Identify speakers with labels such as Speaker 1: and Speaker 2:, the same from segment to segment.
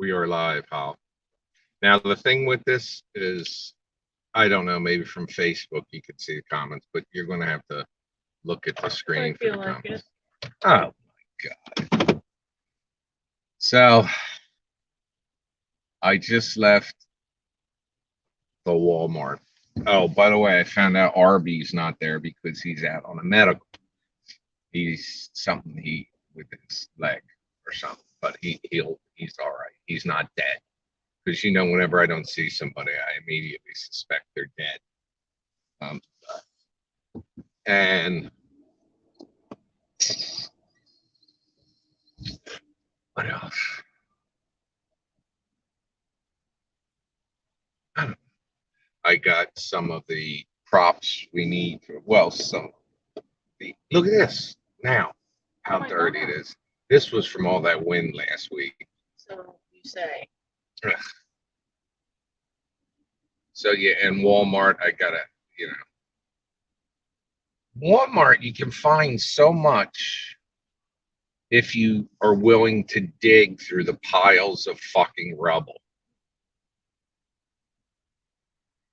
Speaker 1: We are live, Hal. Now, the thing with this is, I don't know, maybe from Facebook you could see the comments, but you're going to have to look at the screen for the comments. Oh, my God. So, I just left the Walmart. Oh, by the way, I found out Arby's not there because he's out on a medical. He's with his leg or something, but he's all right. He's not dead. Because whenever I don't see somebody, I immediately suspect they're dead. And what else? I don't know. I got some of the props we need. Look at this now. How dirty it is. This was from all that wind last week.
Speaker 2: So you say.
Speaker 1: So yeah, and Walmart, I gotta, Walmart, you can find so much if you are willing to dig through the piles of fucking rubble.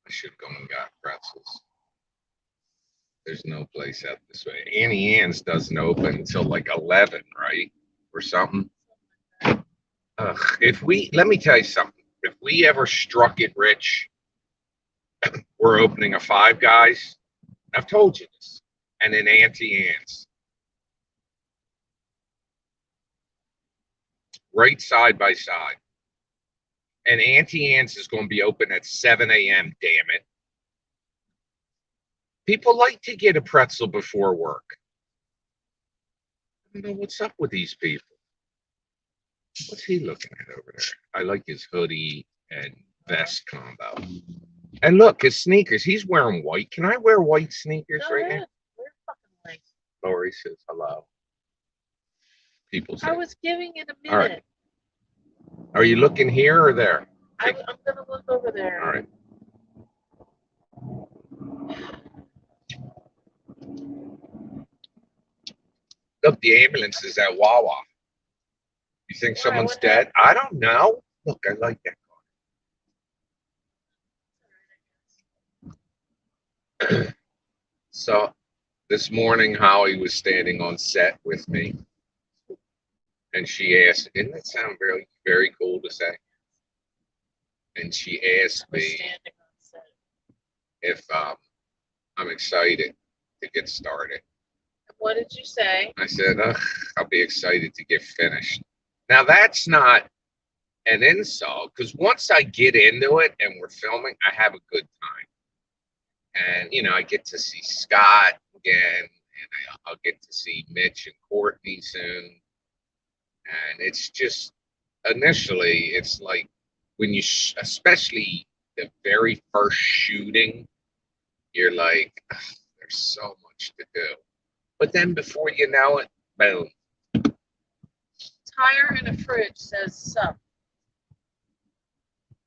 Speaker 1: I should have gone and got pretzels. There's no place out this way. Annie Ann's doesn't open until like 11, right? Or something. Let me tell you something. If we ever struck it rich, we're opening a Five Guys. I've told you this. And then Auntie Anne's. Right side by side. And Auntie Anne's is going to be open at 7 a.m., damn it. People like to get a pretzel before work. I don't know what's up with these people. What's he looking at over there? I like his hoodie and vest combo. And look, his sneakers. He's wearing white. Can I wear white sneakers right now?
Speaker 2: We're fucking white.
Speaker 1: Lori says hello. People say.
Speaker 2: I was giving it a minute.
Speaker 1: All right. Are you looking here or there?
Speaker 2: I'm going to look over there.
Speaker 1: All right. Look, the ambulance is at Wawa. You think someone's dead? I don't know. Look, I like that car. So this morning, Holly was standing on set with me. And she asked, didn't that sound very, very cool to say? And she asked me if I'm excited to get started.
Speaker 2: What did you say?
Speaker 1: I said, I'll be excited to get finished. Now, that's not an insult, because once I get into it and we're filming, I have a good time. And, I get to see Scott again, and I'll get to see Mitch and Courtney soon. And it's just, initially, it's like when you, especially the very first shooting, you're like, there's so much to do. But then before you know it, boom.
Speaker 2: Tire in a fridge says sup.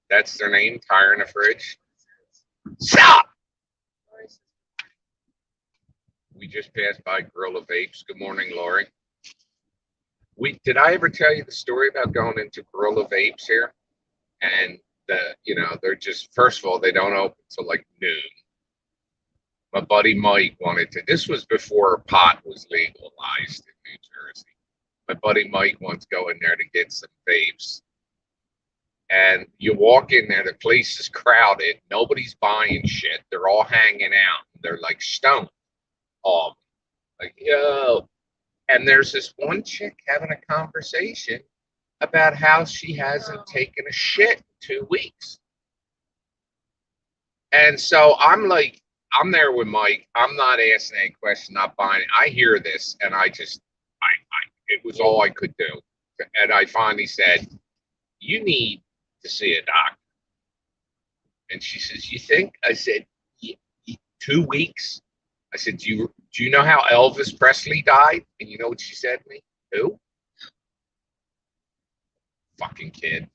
Speaker 1: That's their name, Tire in a Fridge? Sup! We just passed by Gorilla Vapes. Good morning, Lori. Did I ever tell you the story about going into Gorilla Vapes here? And they're just, first of all, they don't open till like noon. My buddy Mike wanted to, this was before pot was legalized in New Jersey. My buddy Mike wants to go in there to get some vapes. And you walk in there, the place is crowded. Nobody's buying shit. They're all hanging out. They're like stoned. Like, yo. And there's this one chick having a conversation about how she hasn't taken a shit in 2 weeks. And so I'm like, I'm there with Mike. I'm not asking any question, not buying it. I hear this, and it was all I could do. And I finally said, you need to see a doctor. And she says, you think? I said, 2 weeks? I said, do you know how Elvis Presley died? And you know what she said to me? Who? Fucking kid.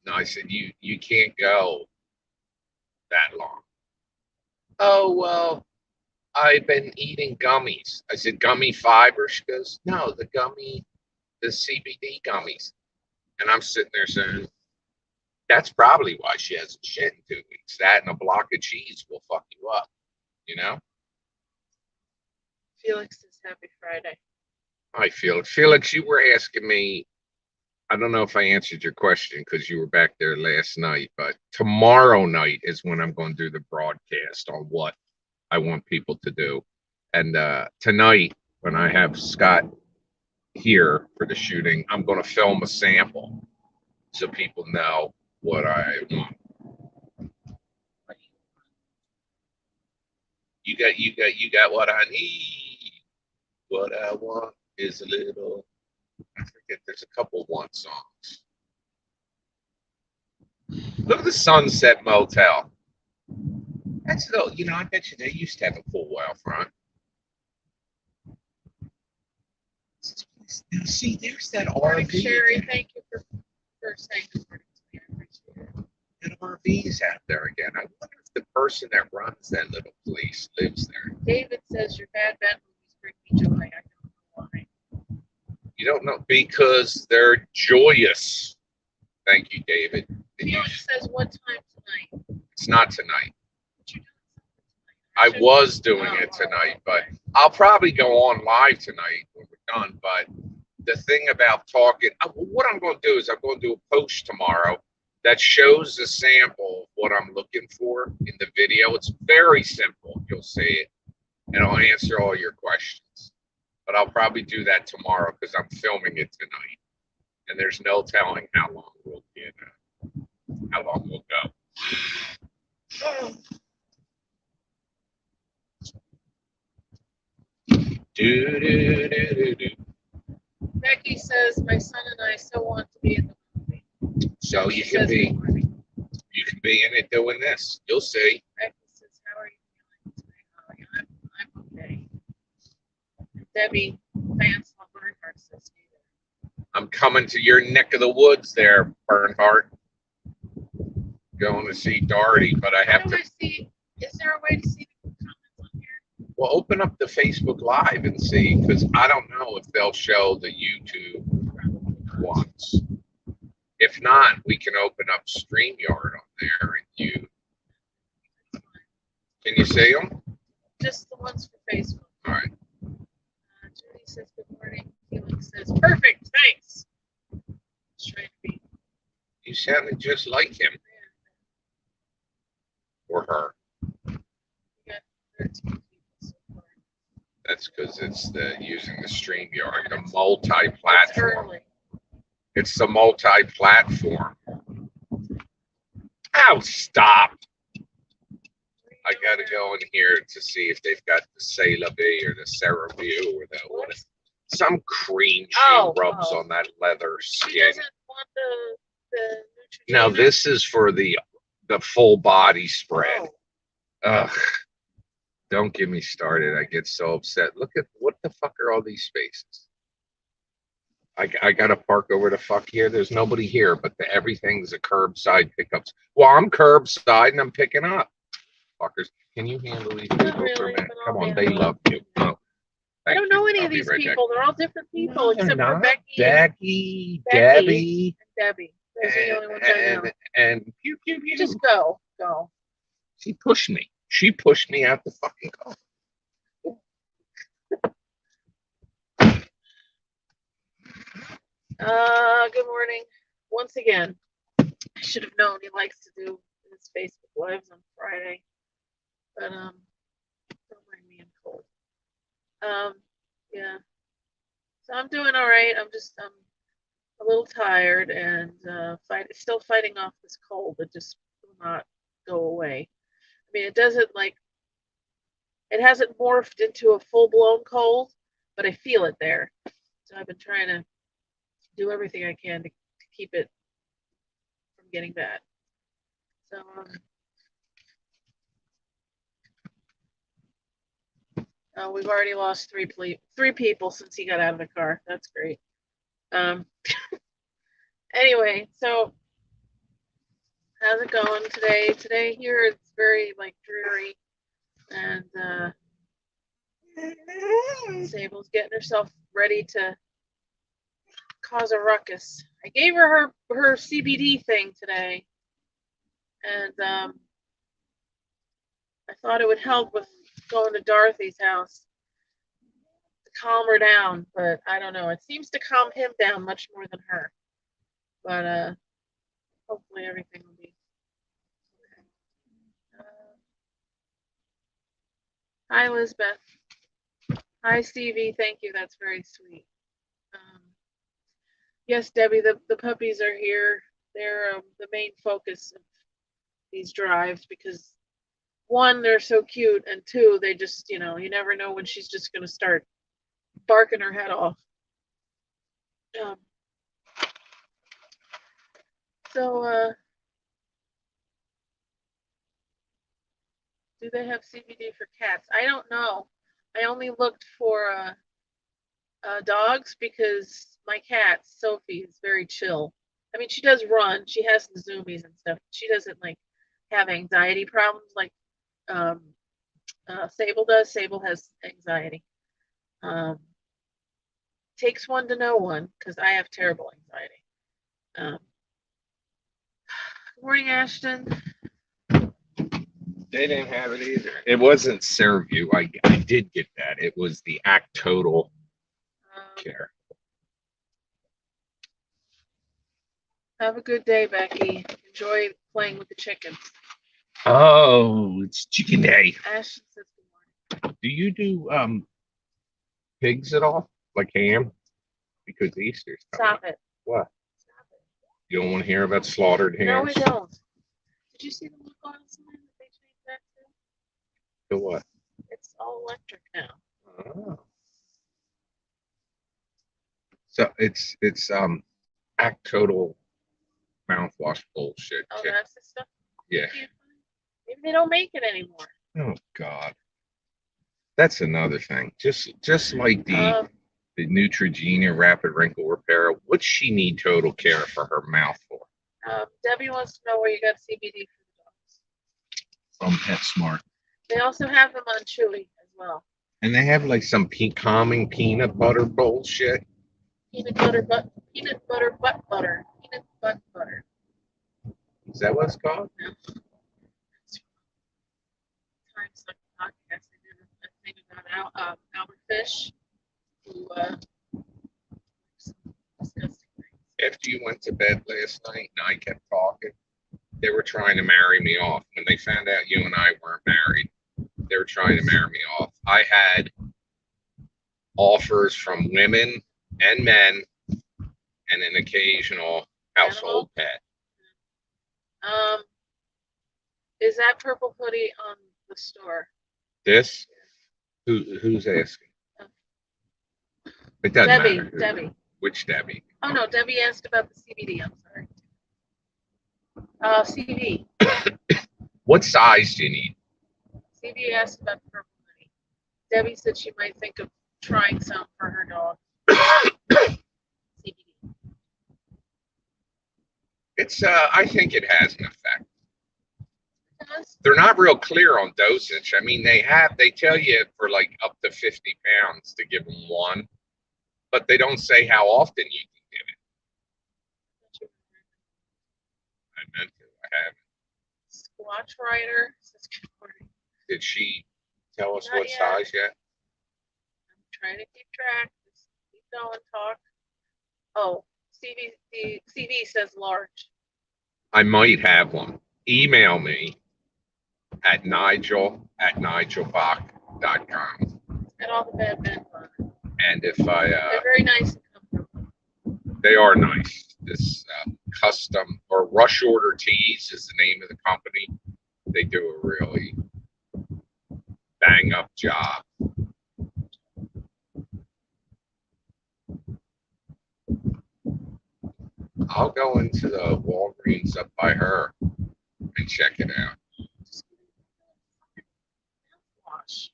Speaker 1: No, I said, you can't go that long. Oh, well, I've been eating gummies. I said, gummy fiber? She goes, no, the CBD gummies. And I'm sitting there saying, that's probably why she hasn't shed in 2 weeks. That and a block of cheese will fuck you up, you know?
Speaker 2: Felix says happy Friday.
Speaker 1: I feel it. Felix, you were asking me, I don't know if I answered your question because you were back there last night, but tomorrow night is when I'm going to do the broadcast on what I want people to do. And tonight, when I have Scott here for the shooting, I'm going to film a sample so people know what I want. You got what I need. What I want is a little. I forget. There's a couple one songs. Look at the Sunset Motel. That's the, I bet you they used to have a pool out front. Now, see, there's that
Speaker 2: Morning,
Speaker 1: RV.
Speaker 2: Sherry.
Speaker 1: Again.
Speaker 2: Thank you for saying good morning to me. I appreciate it.
Speaker 1: That RV's out there again. I wonder if the person that runs that little place lives there.
Speaker 2: David says your bad movies bring me joy. I don't know why.
Speaker 1: You don't know because they're joyous. Thank you, David.
Speaker 2: Felix says what time tonight?
Speaker 1: It's not tonight.
Speaker 2: What you doing
Speaker 1: I
Speaker 2: tonight?
Speaker 1: was doing it tonight, but I'll probably go on live tonight when we're done. But the thing about talking, what I'm going to do is I'm going to do a post tomorrow that shows a sample of what I'm looking for in the video. It's very simple. You'll see it, and I'll answer all your questions. But I'll probably do that tomorrow because I'm filming it tonight, and there's no telling how long we'll get, how long we'll go. Do, do, do, do, do.
Speaker 2: Becky says my son and I so want to be in the movie.
Speaker 1: So you can be in it doing this. You'll see.
Speaker 2: Becky says, how are you feeling today, Holly? I'm okay. Debbie Vance Bernhardt says neither.
Speaker 1: I'm coming to your neck of the woods there, Bernhardt. Going to see Dorety, but I have to.
Speaker 2: Is there a way to see the comments on here?
Speaker 1: Well, open up the Facebook Live and see, because I don't know if they'll show the YouTube ones. If not, we can open up StreamYard on there and you. Can you see them?
Speaker 2: Just the ones for Facebook.
Speaker 1: All right.
Speaker 2: Judy says good morning. Felix says perfect. Thanks. Trying to be.
Speaker 1: You sounded just like him or her.
Speaker 2: We got 13 people so far.
Speaker 1: That's because it's using the StreamYard, the multi-platform. It's the multi-platform. Oh, stop. I got to go in here to see if they've got the C'est La Vie or the CeraVe or the some cream she rubs on that leather skin.
Speaker 2: She doesn't want the Neutrogena.
Speaker 1: No, this is for the full body spread. Ugh. Don't get me started. I get so upset. Look at what the fuck are all these spaces? I gotta park over the fuck here. There's nobody here, but everything's a curbside pickups. Well, I'm curbside and I'm picking up. Fuckers, can you handle these people for a minute? Come on, they love you. Oh,
Speaker 2: I don't know any of these people. They're all different people except for Becky,
Speaker 1: Debbie,
Speaker 2: and Debbie. Those are the only ones I know.
Speaker 1: And pew, pew, pew.
Speaker 2: Just go.
Speaker 1: She pushed me. She pushed me out the fucking car.
Speaker 2: Good morning. Once again, I should have known he likes to do his Facebook Lives on Friday. But don't mind me, I'm cold. Yeah. So I'm doing all right. I'm a little tired and still fighting off this cold that just will not go away. I mean, it hasn't morphed into a full-blown cold, but I feel it there. So I've been trying to do everything I can to keep it from getting bad. So we've already lost three people since he got out of the car. That's great. Anyway, so how's it going today? Today here it's very dreary, and Sable's getting herself ready to cause a ruckus. I gave her her CBD thing today, and I thought it would help with going to Dorothy's house to calm her down, but I don't know. It seems to calm him down much more than her. But hopefully everything will be okay. Hi, Elizabeth. Hi, Stevie. Thank you. That's very sweet. Yes, Debbie, the puppies are here. They're the main focus of these drives because one, they're so cute, and two, they just, you never know when she's just going to start barking her head off. Um, so, do they have CBD for cats? I don't know. I only looked for dogs because my cat, Sophie, is very chill. I mean, she does run. She has the zoomies and stuff. She doesn't like have anxiety problems like um, Sable does. Sable has anxiety. Takes one to know one because I have terrible anxiety. Good morning, Ashton.
Speaker 1: They didn't have it either. It wasn't Servue. I did get that. It was the Act Total Care.
Speaker 2: Have a good day, Becky. Enjoy playing with the chickens.
Speaker 1: Oh, it's chicken day.
Speaker 2: Ashton says good morning.
Speaker 1: Do you do pigs at all? Like ham? Because Easter's coming.
Speaker 2: Stop it.
Speaker 1: What?
Speaker 2: Stop it.
Speaker 1: You don't want to hear about slaughtered hams?
Speaker 2: No, we don't. Did you see the look on sign that they changed that to?
Speaker 1: To what?
Speaker 2: It's all electric now.
Speaker 1: Oh. So it's Act Total mouthwash bullshit.
Speaker 2: Oh, that's the stuff?
Speaker 1: Yeah.
Speaker 2: Maybe they don't make it anymore.
Speaker 1: Oh God. That's another thing. Just like the Neutrogena Rapid Wrinkle Repair, what's she need total care for her mouth for?
Speaker 2: Debbie wants to know where you got CBD for the dogs.
Speaker 1: From PetSmart.
Speaker 2: They also have them on Chewy as well.
Speaker 1: And they have like some calming peanut butter bullshit.
Speaker 2: Peanut butter butt butter. Peanut butt butter.
Speaker 1: Is that what it's called?
Speaker 2: No. Times like podcast, they did a thing about Albert Fish, who disgusting things.
Speaker 1: After you went to bed last night and I kept talking, they were trying to marry me off. When they found out you and I weren't married, they were trying to marry me off. I had offers from women and men and an occasional household pet.
Speaker 2: Is that purple hoodie on the store?
Speaker 1: This? Who's asking? It doesn't matter.
Speaker 2: Debbie.
Speaker 1: Which Debbie?
Speaker 2: Oh no, Debbie asked about the CBD. I'm sorry. CV.
Speaker 1: What size do you need?
Speaker 2: CV asked about the purple hoodie. Debbie said she might think of trying some for her dog. CBD.
Speaker 1: It's I think it has an effect.
Speaker 2: It does?
Speaker 1: They're not real clear on dosage. I mean, they tell you for like up to 50 pounds to give them one, but they don't say how often you can give it. I meant to. I haven't.
Speaker 2: Squatch Rider says good morning.
Speaker 1: Did she tell us
Speaker 2: Not
Speaker 1: what
Speaker 2: yet.
Speaker 1: size yet?
Speaker 2: I'm trying to keep track. Just keep going, talk. Oh, CV says large.
Speaker 1: I might have one. Email me at nigel@nigelbach.com.
Speaker 2: And all the bad men on it.
Speaker 1: And if I,
Speaker 2: They're very nice and comfortable.
Speaker 1: they are nice. This custom or Rush Order Tees is the name of the company. They do a really bang up job. I'll go into the Walgreens up by her and check it out.
Speaker 2: Wash.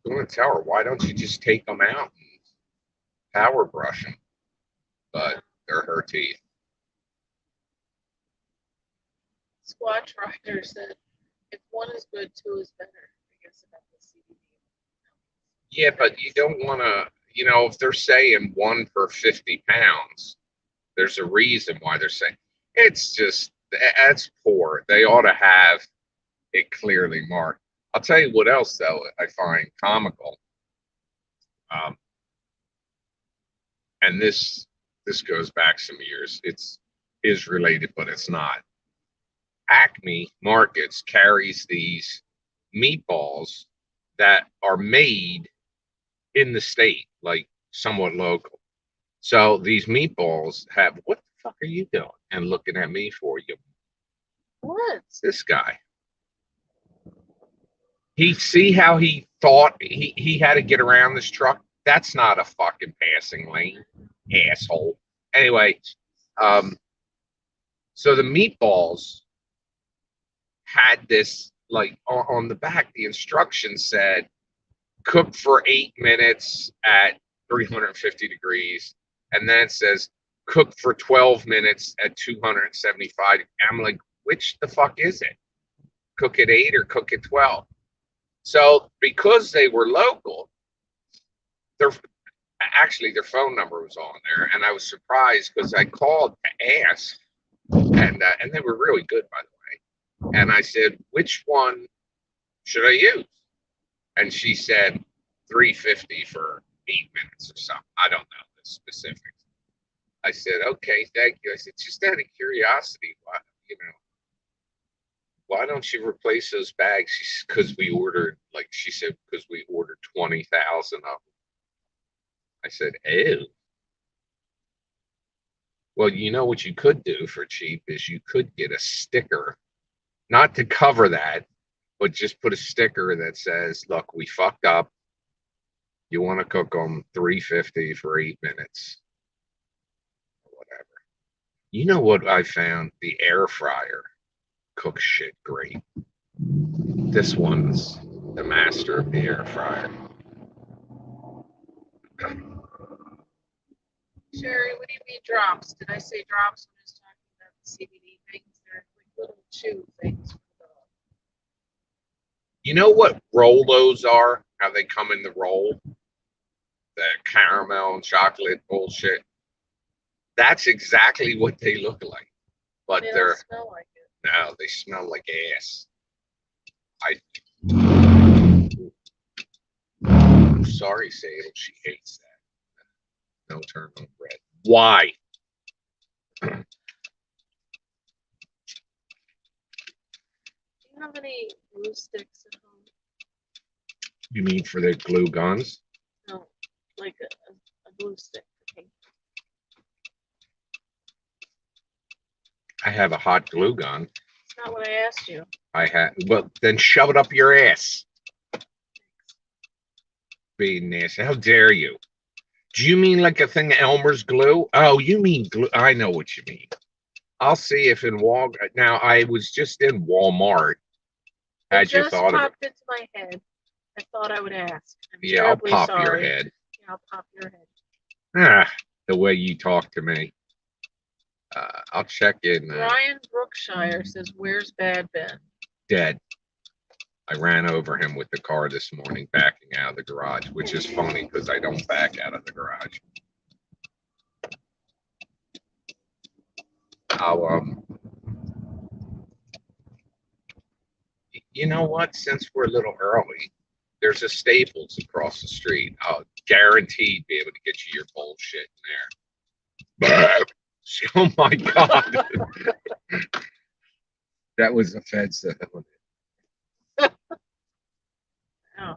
Speaker 1: I'm going to tell her, why don't you just take them out and power brush them? But they're her teeth.
Speaker 2: Squatch Rider said, if one is good, two is better. I guess about the CBD.
Speaker 1: Yeah, but you don't want to, if they're saying 1 per 50 pounds, there's a reason why they're saying it's just that's poor. They ought to have it clearly marked. I'll tell you what else though I find comical. Um, and this goes back some years. It's is related, but it's not. Acme Markets carries these meatballs that are made in the state, like somewhat local. So these meatballs have what the fuck are you doing? And looking at me for you.
Speaker 2: What?
Speaker 1: This guy. He see how he thought he had to get around this truck. That's not a fucking passing lane, asshole. Anyway, um, so the meatballs had this like on the back. The instructions said cook for 8 minutes at 350 degrees, and then it says cook for 12 minutes at 275. I'm like, which the fuck is it? Cook at 8 or cook at 12? So because they were local, their their phone number was on there, and I was surprised because I called to ask, and they were really good, by the way. And I said, which one should I use? And she said 350 for 8 minutes or something. I don't know the specifics. I said, okay, thank you. I said, just out of curiosity, why don't you replace those bags? Because we ordered, like she said, because we ordered 20,000 of them. I said, oh. Well, you know what you could do for cheap is you could get a sticker, not to cover that, but just put a sticker that says, look, we fucked up. You want to cook them 350 for 8 minutes or whatever. You know what I found? The air fryer cooks shit great. This one's the master of the air fryer.
Speaker 2: Sherry, what do you mean drops? Did I say drops when I was talking about the CBD things? They're like little chew things.
Speaker 1: You know what Rolos are? How they come in the roll? The caramel and chocolate bullshit. That's exactly what they look like. But
Speaker 2: They
Speaker 1: they're
Speaker 2: don't smell like it.
Speaker 1: no, they smell like ass. I'm sorry, Sadie. She hates that. No turn on red. Why?
Speaker 2: Do you have any glue sticks at home?
Speaker 1: You mean for the glue guns?
Speaker 2: No, like a glue stick. Okay.
Speaker 1: I have a hot glue gun.
Speaker 2: It's not what I asked you.
Speaker 1: Well, then shove it up your ass. Being nasty. How dare you? Do you mean like a thing of Elmer's glue? Oh, you mean glue. I know what you mean. I'll see if in Walmart. Now, I was just in Walmart. Had you thought of it?
Speaker 2: It just popped into my head. I thought I would ask. I'm
Speaker 1: Yeah, I'll
Speaker 2: terribly
Speaker 1: pop your
Speaker 2: sorry.
Speaker 1: head.
Speaker 2: Yeah, I'll pop your head.
Speaker 1: Ah, the way you talk to me. I'll check in.
Speaker 2: Brian Brookshire says, "Where's Bad Ben?"
Speaker 1: Dead. I ran over him with the car this morning, backing out of the garage, which is funny because I don't back out of the garage. You know what? Since we're a little early, there's a Staples across the street. I'll guaranteed be able to get you your bullshit in there. Oh my God. That was offensive.
Speaker 2: Oh.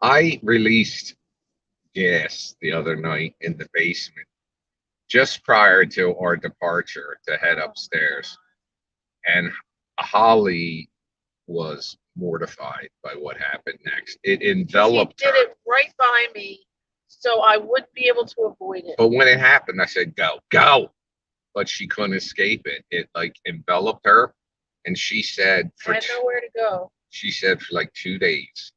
Speaker 1: I released gas the other night in the basement just prior to our departure to head upstairs. And Holly was mortified by what happened next. It enveloped her.
Speaker 2: He did it right by me, so I wouldn't be able to avoid it.
Speaker 1: But when it happened, I said, go, go. But she couldn't escape it. It like enveloped her. And she said,
Speaker 2: I had nowhere to go.
Speaker 1: She said for like 2 days.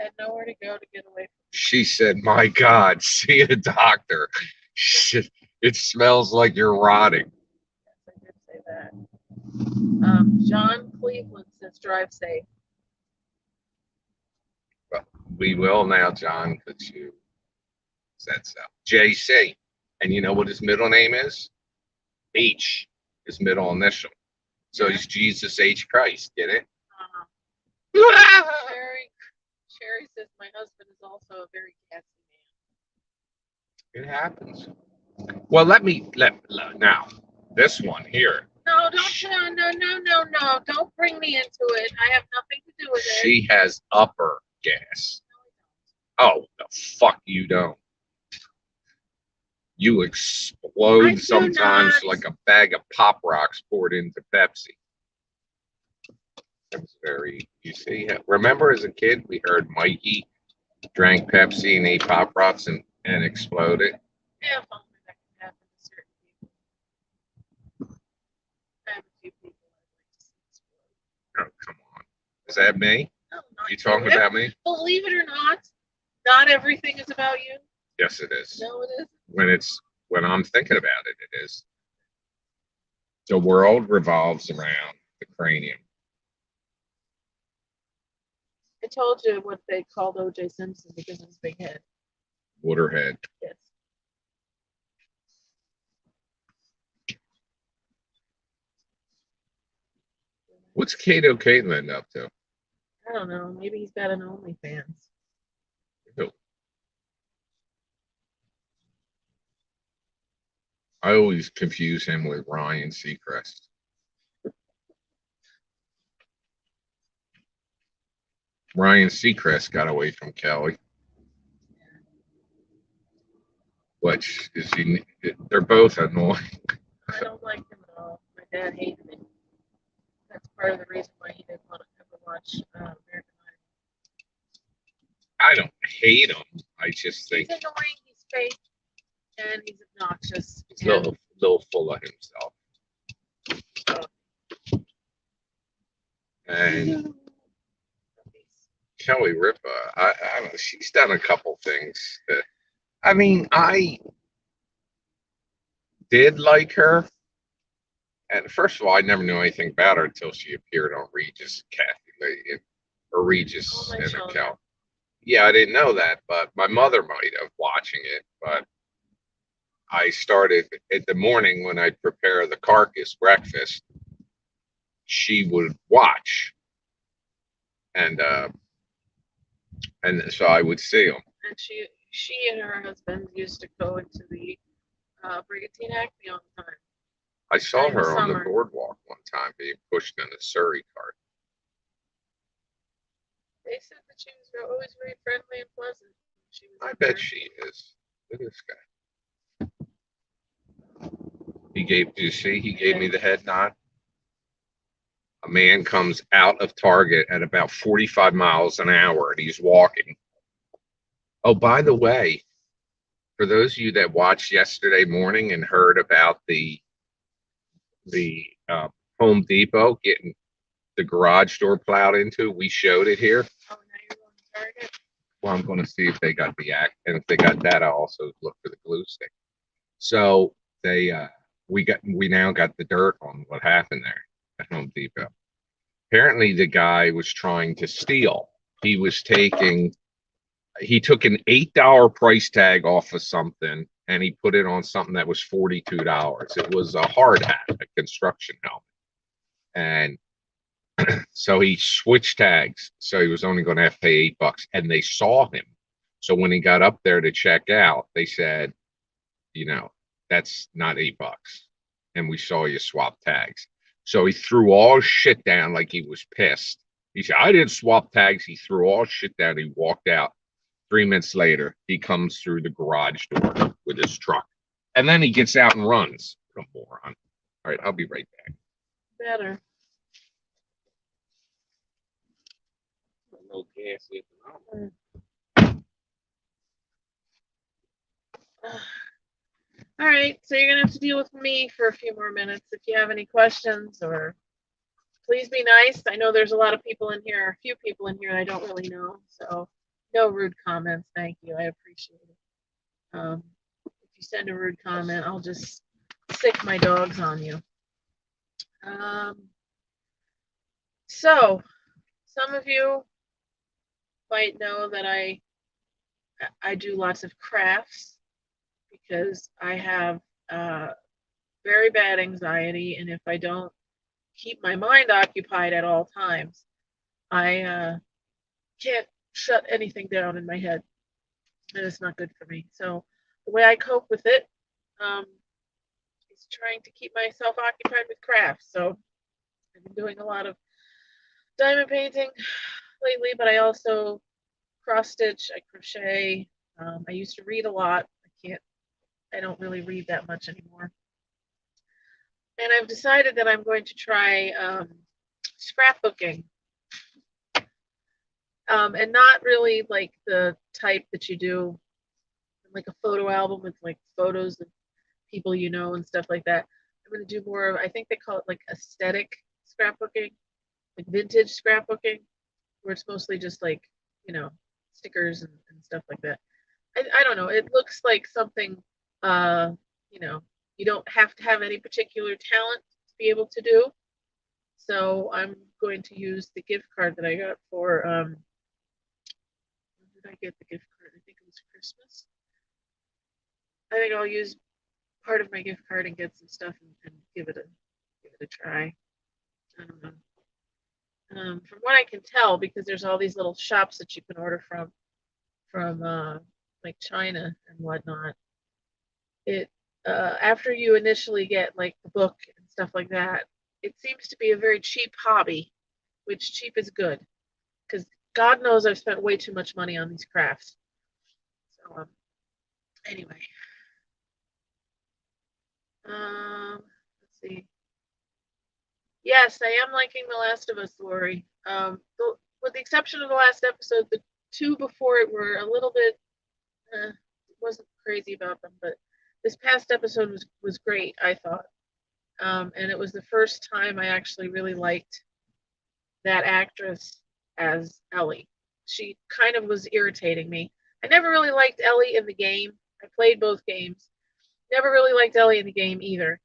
Speaker 2: I had nowhere to go to get away from it.
Speaker 1: She said, my God, see a doctor. She said, it smells like you're rotting.
Speaker 2: Yes, I did say that. John Cleveland says, drive safe.
Speaker 1: Well, we will now, John, because you said so. JC. And you know what his middle name is? H, his middle initial. So he's Jesus H. Christ. Get it?
Speaker 2: Sherry says my husband is also a very gassy man.
Speaker 1: It happens. Well, let now this one here.
Speaker 2: No, no. Don't bring me into it. I have nothing to do with it.
Speaker 1: She has upper gas. Oh, the fuck you don't. You explode sometimes like a bag of Pop Rocks poured into Pepsi. That was very, you see, remember as a kid, we heard Mikey drank Pepsi and ate Pop Rocks and exploded?
Speaker 2: Yeah, that can happen to certain people. I have a few people I'd like to see explode.
Speaker 1: Oh, come on. Is that me?
Speaker 2: No,
Speaker 1: you talking about me?
Speaker 2: Believe it or not everything is about you.
Speaker 1: Yes, it is.
Speaker 2: No, it isn't.
Speaker 1: When I'm thinking about it, it is. The world revolves around the cranium.
Speaker 2: I told you what they called O.J. Simpson because of his big head.
Speaker 1: Waterhead.
Speaker 2: Yes.
Speaker 1: What's Kato Caitlin up to?
Speaker 2: I don't know. Maybe he's got an OnlyFans.
Speaker 1: Who? I always confuse him with Ryan Seacrest. Ryan Seacrest got away from Kelly. Which is they're both annoying.
Speaker 2: I don't like him at all. My dad hated him. That's part of the reason why he didn't want to ever watch American Idol.
Speaker 1: I don't hate him. I just think
Speaker 2: he's annoying. He's fake, and he's obnoxious.
Speaker 1: He's a little full of himself. And Kelly Ripa, I don't know. She's done a couple things that. I mean, I did like her. And first of all, I never knew anything about her until she appeared on Regis, Regis and Kel. Yeah, I didn't know that, but my mother might have watching it. But I started in the morning when I'd prepare the carcass breakfast. She would watch, and so I would see them.
Speaker 2: And she and her husband used to go into the Brigantine Acme all the time.
Speaker 1: I saw her on the boardwalk one time being pushed in a Surrey cart.
Speaker 2: They said that she was always very friendly and pleasant.
Speaker 1: I bet she is. Look at this guy. He gave me the head nod. A man comes out of Target at about 45 miles an hour and he's walking. Oh, by the way, for those of you that watched yesterday morning and heard about the Home Depot getting the garage door plowed into, we showed it here.
Speaker 2: Oh, now you're going to Target?
Speaker 1: Well, I'm going to see if they got the act, and if they got that, I'll also look for the glue stick. So we now got the dirt on what happened there at Home Depot. Apparently, the guy was trying to steal. He took an $8 price tag off of something and he put it on something that was $42. It was a hard hat, a construction helmet. And so he switched tags. So he was only going to have to pay $8 and they saw him. So when he got up there to check out, they said, that's not $8. And we saw you swap tags. So he threw all his shit down like he was pissed. He said, I didn't swap tags. He threw all his shit down. He walked out. 3 minutes later, he comes through the garage door with his truck. And then he gets out and runs. What a moron. All right, I'll be right back.
Speaker 2: Better.
Speaker 1: No gas in
Speaker 2: All right, so you're going to have to deal with me for a few more minutes. If you have any questions, or please be nice. I know there's a few people in here I don't really know, so no rude comments. Thank you. I appreciate it. If you send a rude comment, I'll just sick my dogs on you. So some of you might know that I do lots of crafts. because I have very bad anxiety, and if I don't keep my mind occupied at all times, I can't shut anything down in my head, and it's not good for me. So the way I cope with it um, is trying to keep myself occupied with crafts. So I've been doing a lot of diamond painting lately, but I also cross stitch, I crochet. I used to read a lot. I don't really read that much anymore. And I've decided that I'm going to try scrapbooking, and not really like the type that you do, like a photo album with like photos of people you know and stuff like that. I'm going to do more of, I think they call it like aesthetic scrapbooking, like vintage scrapbooking, where it's mostly just like, stickers and stuff like that. I don't know. It looks like something, uh, you know, you don't have to have any particular talent to be able to do. So I'm going to use the gift card that I got for, when did I get the gift card? I think it was Christmas. I think I'll use part of my gift card and get some stuff and give it a try. I don't know. From what I can tell, because there's all these little shops that you can order from like China and whatnot. It After you initially get like the book and stuff like that, it seems to be a very cheap hobby, which cheap is good because God knows I've spent way too much money on these crafts. So anyway, let's see. Yes, I am liking The Last of Us, Lori. With the exception of the last episode, the two before it were a little bit. Wasn't crazy about them, but this past episode was great. I thought, and it was the first time I actually really liked that actress as Ellie. She kind of was irritating me. I never really liked Ellie in the game. I played both games. Never really liked Ellie in the game either.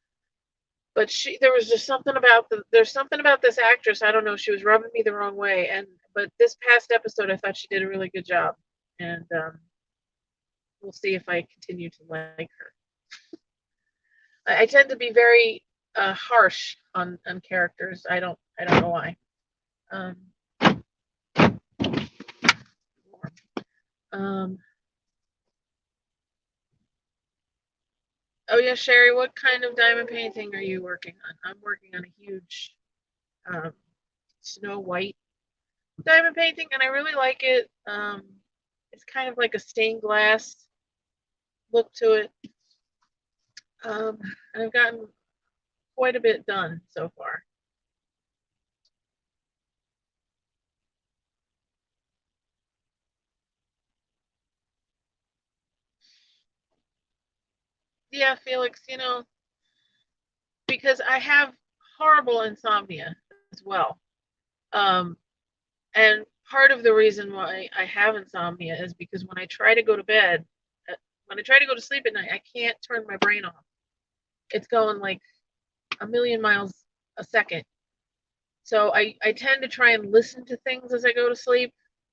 Speaker 2: But there was just something about there's something about this actress. I don't know. She was rubbing me the wrong way. But this past episode, I thought she did a really good job, and we'll see if I continue to like her. I tend to be very harsh on characters. I don't know why. Um, um, oh yeah, Sherry, what kind of diamond painting are you working on? I'm working on a huge um, snow white diamond painting, and I really like it. It's kind of like a stained glass look to it, and I've gotten quite a bit done so far. Yeah, Felix, because I have horrible insomnia as well. Um, and part of the reason why I have insomnia is because when I try to go to bed, when I try to go to sleep at night, I can't turn my brain off. It's going like a million miles a second. So I tend to try and listen to things as I go to sleep.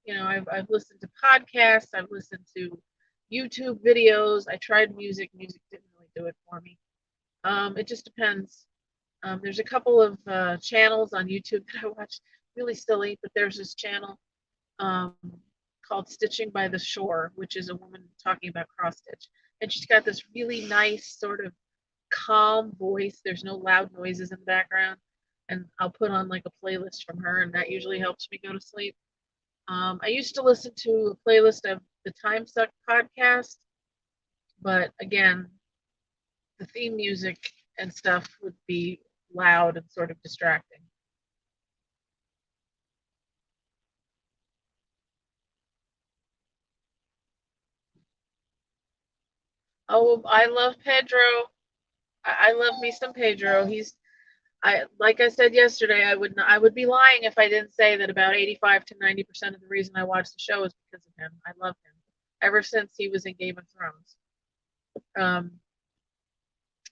Speaker 2: I've listened to podcasts, I've listened to YouTube videos. I tried music. Music didn't really do it for me. It just depends. There's a couple of channels on YouTube that I watch, really silly, but there's this channel um, called Stitching by the Shore, which is a woman talking about cross stitch. And she's got this really nice, sort of calm voice. There's no loud noises in the background. And I'll put on like a playlist from her, and that usually helps me go to sleep. I used to listen to a playlist of the Time Suck podcast, but again, the theme music and stuff would be loud and sort of distracting. Oh, I love Pedro. I love me some Pedro. I like I said yesterday, I would be lying if I didn't say that about 85 to 90% of the reason I watch the show is because of him. I love him ever since he was in Game of Thrones. Um,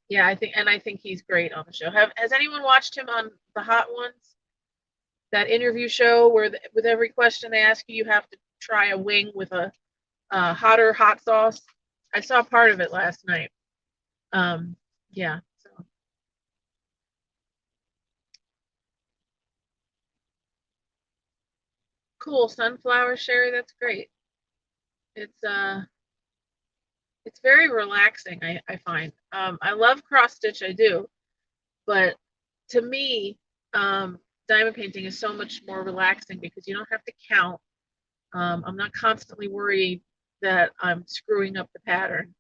Speaker 2: yeah, I think he's great on the show. Has anyone watched him on the Hot Ones? That interview show where with every question they ask you, you have to try a wing with a hotter hot sauce. I saw part of it last night. Yeah. So cool, sunflower Sherry. That's great. It's very relaxing. I find. I love cross stitch. I do, but to me, diamond painting is so much more relaxing because you don't have to count. I'm not constantly worried that I'm screwing up the pattern.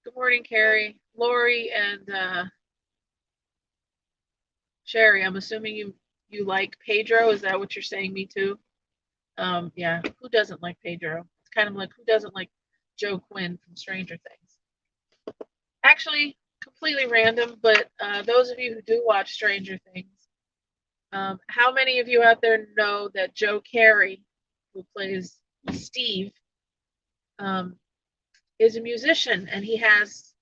Speaker 2: Good morning, Carrie, Lori, and Sherry. I'm assuming you like Pedro. Is that what you're saying? Me too. Yeah. Who doesn't like Pedro? It's kind of like who doesn't like Joe Quinn from Stranger Things. Actually, completely random, but those of you who do watch Stranger Things, how many of you out there know that Joe Carey, who plays Steve, is a musician and he has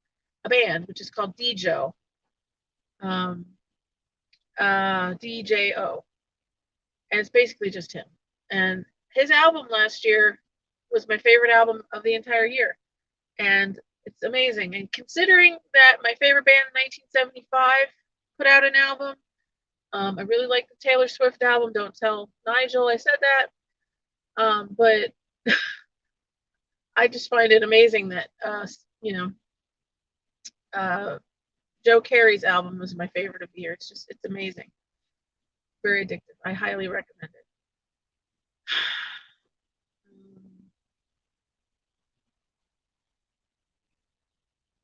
Speaker 2: a band which is called DJO, DJO, and it's basically just him. And his album last year was my favorite album of the entire year, and it's amazing. And considering that my favorite band in 1975 put out an album, I really like the Taylor Swift album. Don't tell Nigel I said that. But I just find it amazing that Joe Carey's album was my favorite of the year. It's amazing, very addictive. I highly recommend it.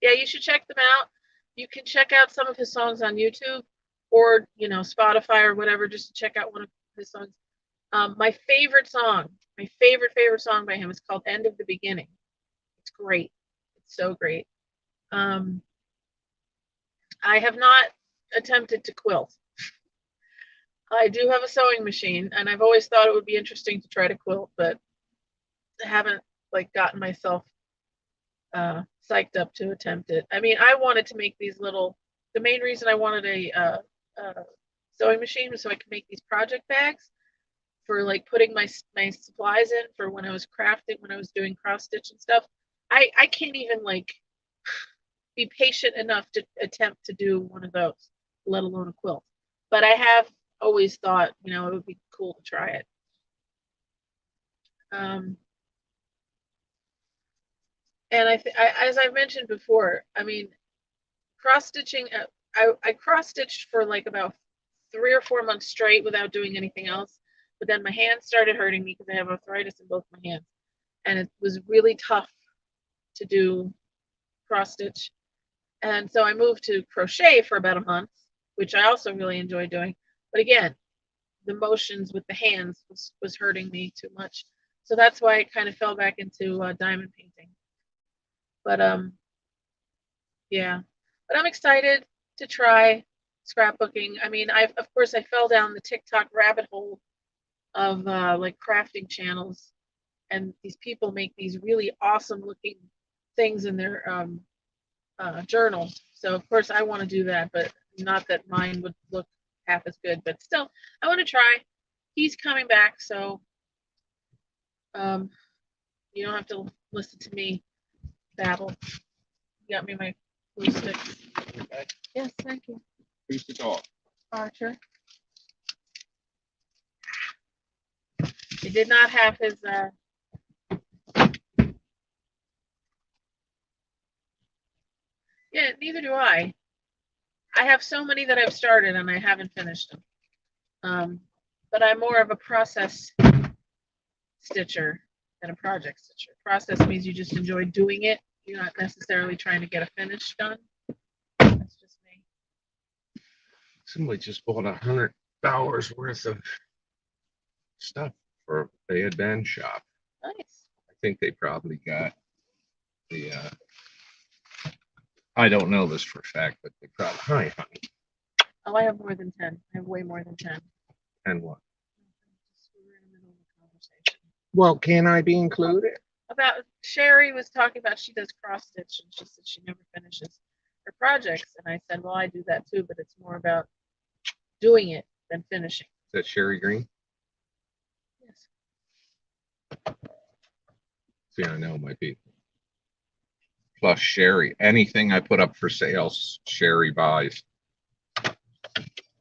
Speaker 2: Yeah, you should check them out. You can check out some of his songs on YouTube or Spotify or whatever, just to check out one of his songs. My favorite song, my favorite song by him is called "End of the Beginning." It's great. It's so great. I have not attempted to quilt. I do have a sewing machine, and I've always thought it would be interesting to try to quilt, but I haven't gotten myself psyched up to attempt it. I mean, I wanted to make these little. The main reason I wanted a sewing machine was so I could make these project bags for putting my supplies in for when I was crafting, when I was doing cross stitch and stuff. I can't even be patient enough to attempt to do one of those, let alone a quilt. But I have always thought, it would be cool to try it. And as I've mentioned before, I mean, cross stitching. I cross stitched for about 3 or 4 months straight without doing anything else. But then my hands started hurting me because I have arthritis in both my hands, and it was really tough to do cross stitch. And so I moved to crochet for about a month, which I also really enjoyed doing. But again, the motions with the hands was hurting me too much. So that's why I kind of fell back into diamond painting. But yeah. But I'm excited to try scrapbooking. I mean, of course I fell down the TikTok rabbit hole of crafting channels, and these people make these really awesome looking things in their journal. So of course I want to do that, but not that mine would look half as good, but still I want to try. He's coming back, so you don't have to listen to me babble. You got me my glue sticks.
Speaker 1: Okay.
Speaker 2: Yes, thank you.
Speaker 1: Who's the dog?
Speaker 2: Archer. He did not have his yeah, neither do I. I have so many that I've started and I haven't finished them. But I'm more of a process stitcher than a project stitcher. Process means you just enjoy doing it. You're not necessarily trying to get a finish done. That's just me.
Speaker 1: Somebody just bought $100 worth of stuff for a bad band shop.
Speaker 2: Nice.
Speaker 1: I think they probably got the I don't know this for a fact, but they probably hi honey.
Speaker 2: Oh, I have more than 10. I have way more than 10.
Speaker 1: And what? Well, can I be included?
Speaker 2: About Sherry was talking about she does cross stitch and she said she never finishes her projects. And I said, well, I do that too, but it's more about doing it than finishing.
Speaker 1: Is that Sherry Green?
Speaker 2: Yes.
Speaker 1: See, I know my people. Plus Sherry. Anything I put up for sale, Sherry buys.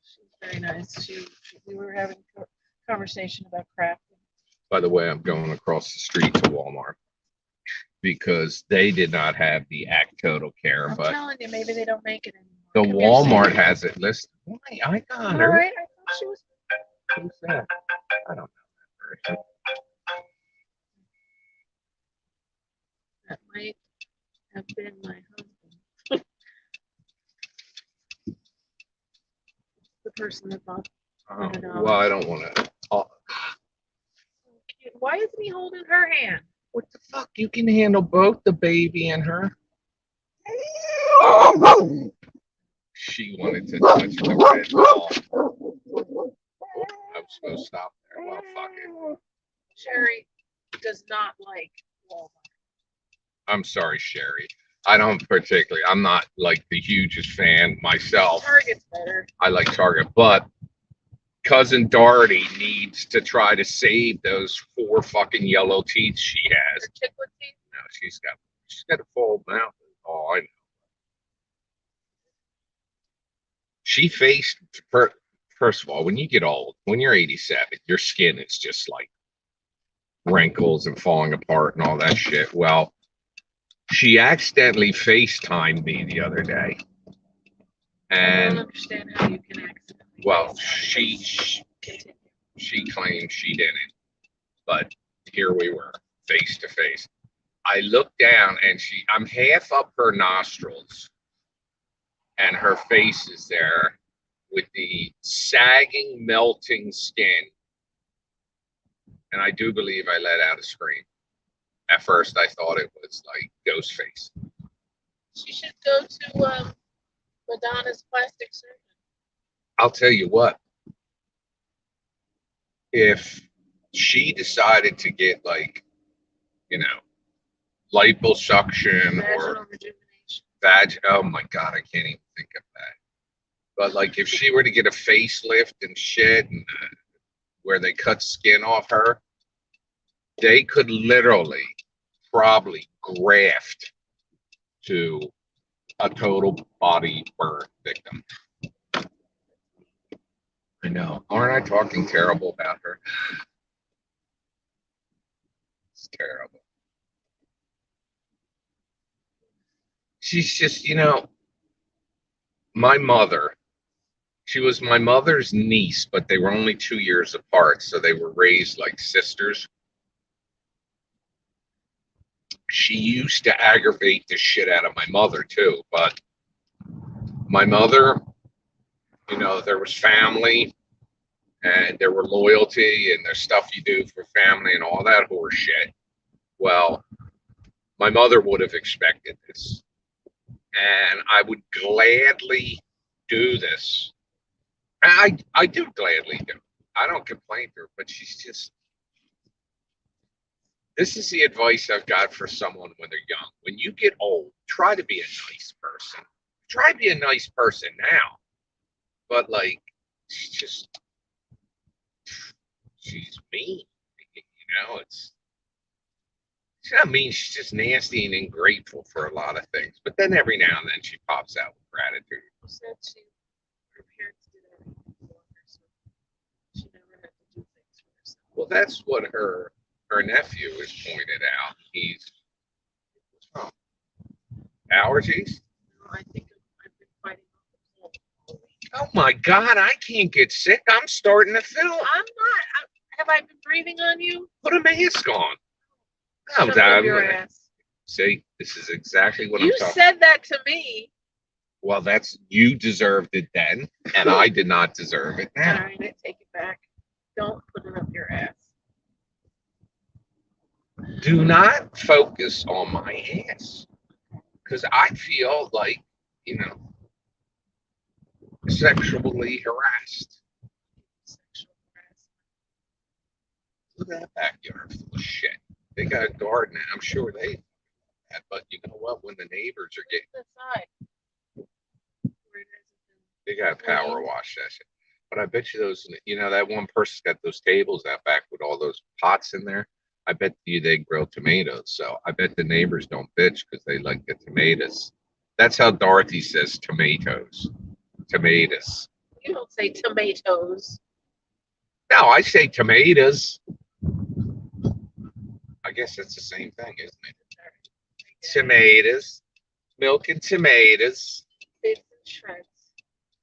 Speaker 2: She's very nice. We were having a conversation about crafting.
Speaker 1: By the way, I'm going across the street to Walmart because they did not have the Act Total Care,
Speaker 2: I'm
Speaker 1: but
Speaker 2: telling you, maybe they don't make it anymore.
Speaker 1: the
Speaker 2: Come here,
Speaker 1: Walmart
Speaker 2: Sadie.
Speaker 1: has it listed. Why? I got
Speaker 2: All
Speaker 1: her.
Speaker 2: right, I thought she was.
Speaker 1: Who's that? I don't know that person.
Speaker 2: That might have been my husband. The person that bought.
Speaker 1: Oh, well, I don't want to. Oh,
Speaker 2: Why isn't he holding her hand?
Speaker 1: what the fuck? You can handle both the baby and her. She wanted to touch the red ball. I'm supposed to stop there. Well, fuck it.
Speaker 2: Sherry does not like Walmart.
Speaker 1: I'm sorry, Sherry. I don't particularly. I'm not like the hugest fan myself.
Speaker 2: Target's better.
Speaker 1: I like Target, but Cousin Dorety needs to try to save those 4 fucking yellow teeth she has.
Speaker 2: Her chiclet teeth.
Speaker 1: No, she's got a full mouth. Oh, I know. She faced first of all, when you get old, when you're 87, your skin is just like wrinkles and falling apart and all that shit. Well, she accidentally FaceTimed me the other day.
Speaker 2: I don't
Speaker 1: And
Speaker 2: understand how you can accidentally.
Speaker 1: well,
Speaker 2: Continue.
Speaker 1: she claimed she didn't, but here we were, face to face. I looked down and I'm half up her nostrils, and her face is there with the sagging, melting skin. And I do believe I let out a scream. At first, I thought it was like Ghostface.
Speaker 2: She should go to Madonna's plastic surgeon.
Speaker 1: I'll tell you what, if she decided to get like, you know, liposuction
Speaker 2: Vaginal
Speaker 1: or
Speaker 2: rejuvenation.
Speaker 1: oh my God, I can't even think of that. But like if she were to get a facelift and shit, and where they cut skin off her, they could literally probably graft to a total body burn victim. I know. Aren't I talking terrible about her? It's terrible. She's just, my mother, she was my mother's niece, but they were only 2 years apart, so they were raised like sisters. She used to aggravate the shit out of my mother too, but my mother, there was family and there were loyalty and there's stuff you do for family and all that horse shit. Well, my mother would have expected this, and I would gladly do this. I do gladly do. I don't complain to her, but she's just. This is the advice I've got for someone when they're young. When you get old, try to be a nice person. Try to be a nice person now. But like, she's mean. It's not mean. She's just nasty and ungrateful for a lot of things. But then every now and then she pops out with gratitude.
Speaker 2: Who said her parents did everything for her, so she never had to do things for herself.
Speaker 1: Well, that's what her nephew has pointed out. Allergies.
Speaker 2: I think I've been fighting off the cold all week.
Speaker 1: Oh my God, I can't get sick. I'm starting to feel.
Speaker 2: I'm not. Have I been breathing on you?
Speaker 1: Put a mask on.
Speaker 2: Shove it up your ass.
Speaker 1: See, this is exactly what
Speaker 2: You
Speaker 1: I'm talking.
Speaker 2: said that to me.
Speaker 1: Well, you deserved it then, and I did not deserve it
Speaker 2: All
Speaker 1: now.
Speaker 2: right, I take it back. Don't put it up your ass.
Speaker 1: Do not focus on my ass, because I feel like, sexually harassed.
Speaker 2: Sexual harassment.
Speaker 1: Look at that backyard full of shit. They got a garden, and I'm sure they have that, but you know what? When the neighbors are getting,
Speaker 2: The side. Where it hasn't
Speaker 1: they got power wash that shit. But I bet you that one person's got those tables out back with all those pots in there. I bet you they grow tomatoes. So I bet the neighbors don't bitch because they like the tomatoes. That's how Dorothy says tomatoes. Tomatoes.
Speaker 2: You don't say tomatoes.
Speaker 1: No, I say tomatoes. I guess that's the same thing, isn't it? Tomatoes. Milk and tomatoes.
Speaker 2: Bits and shreds.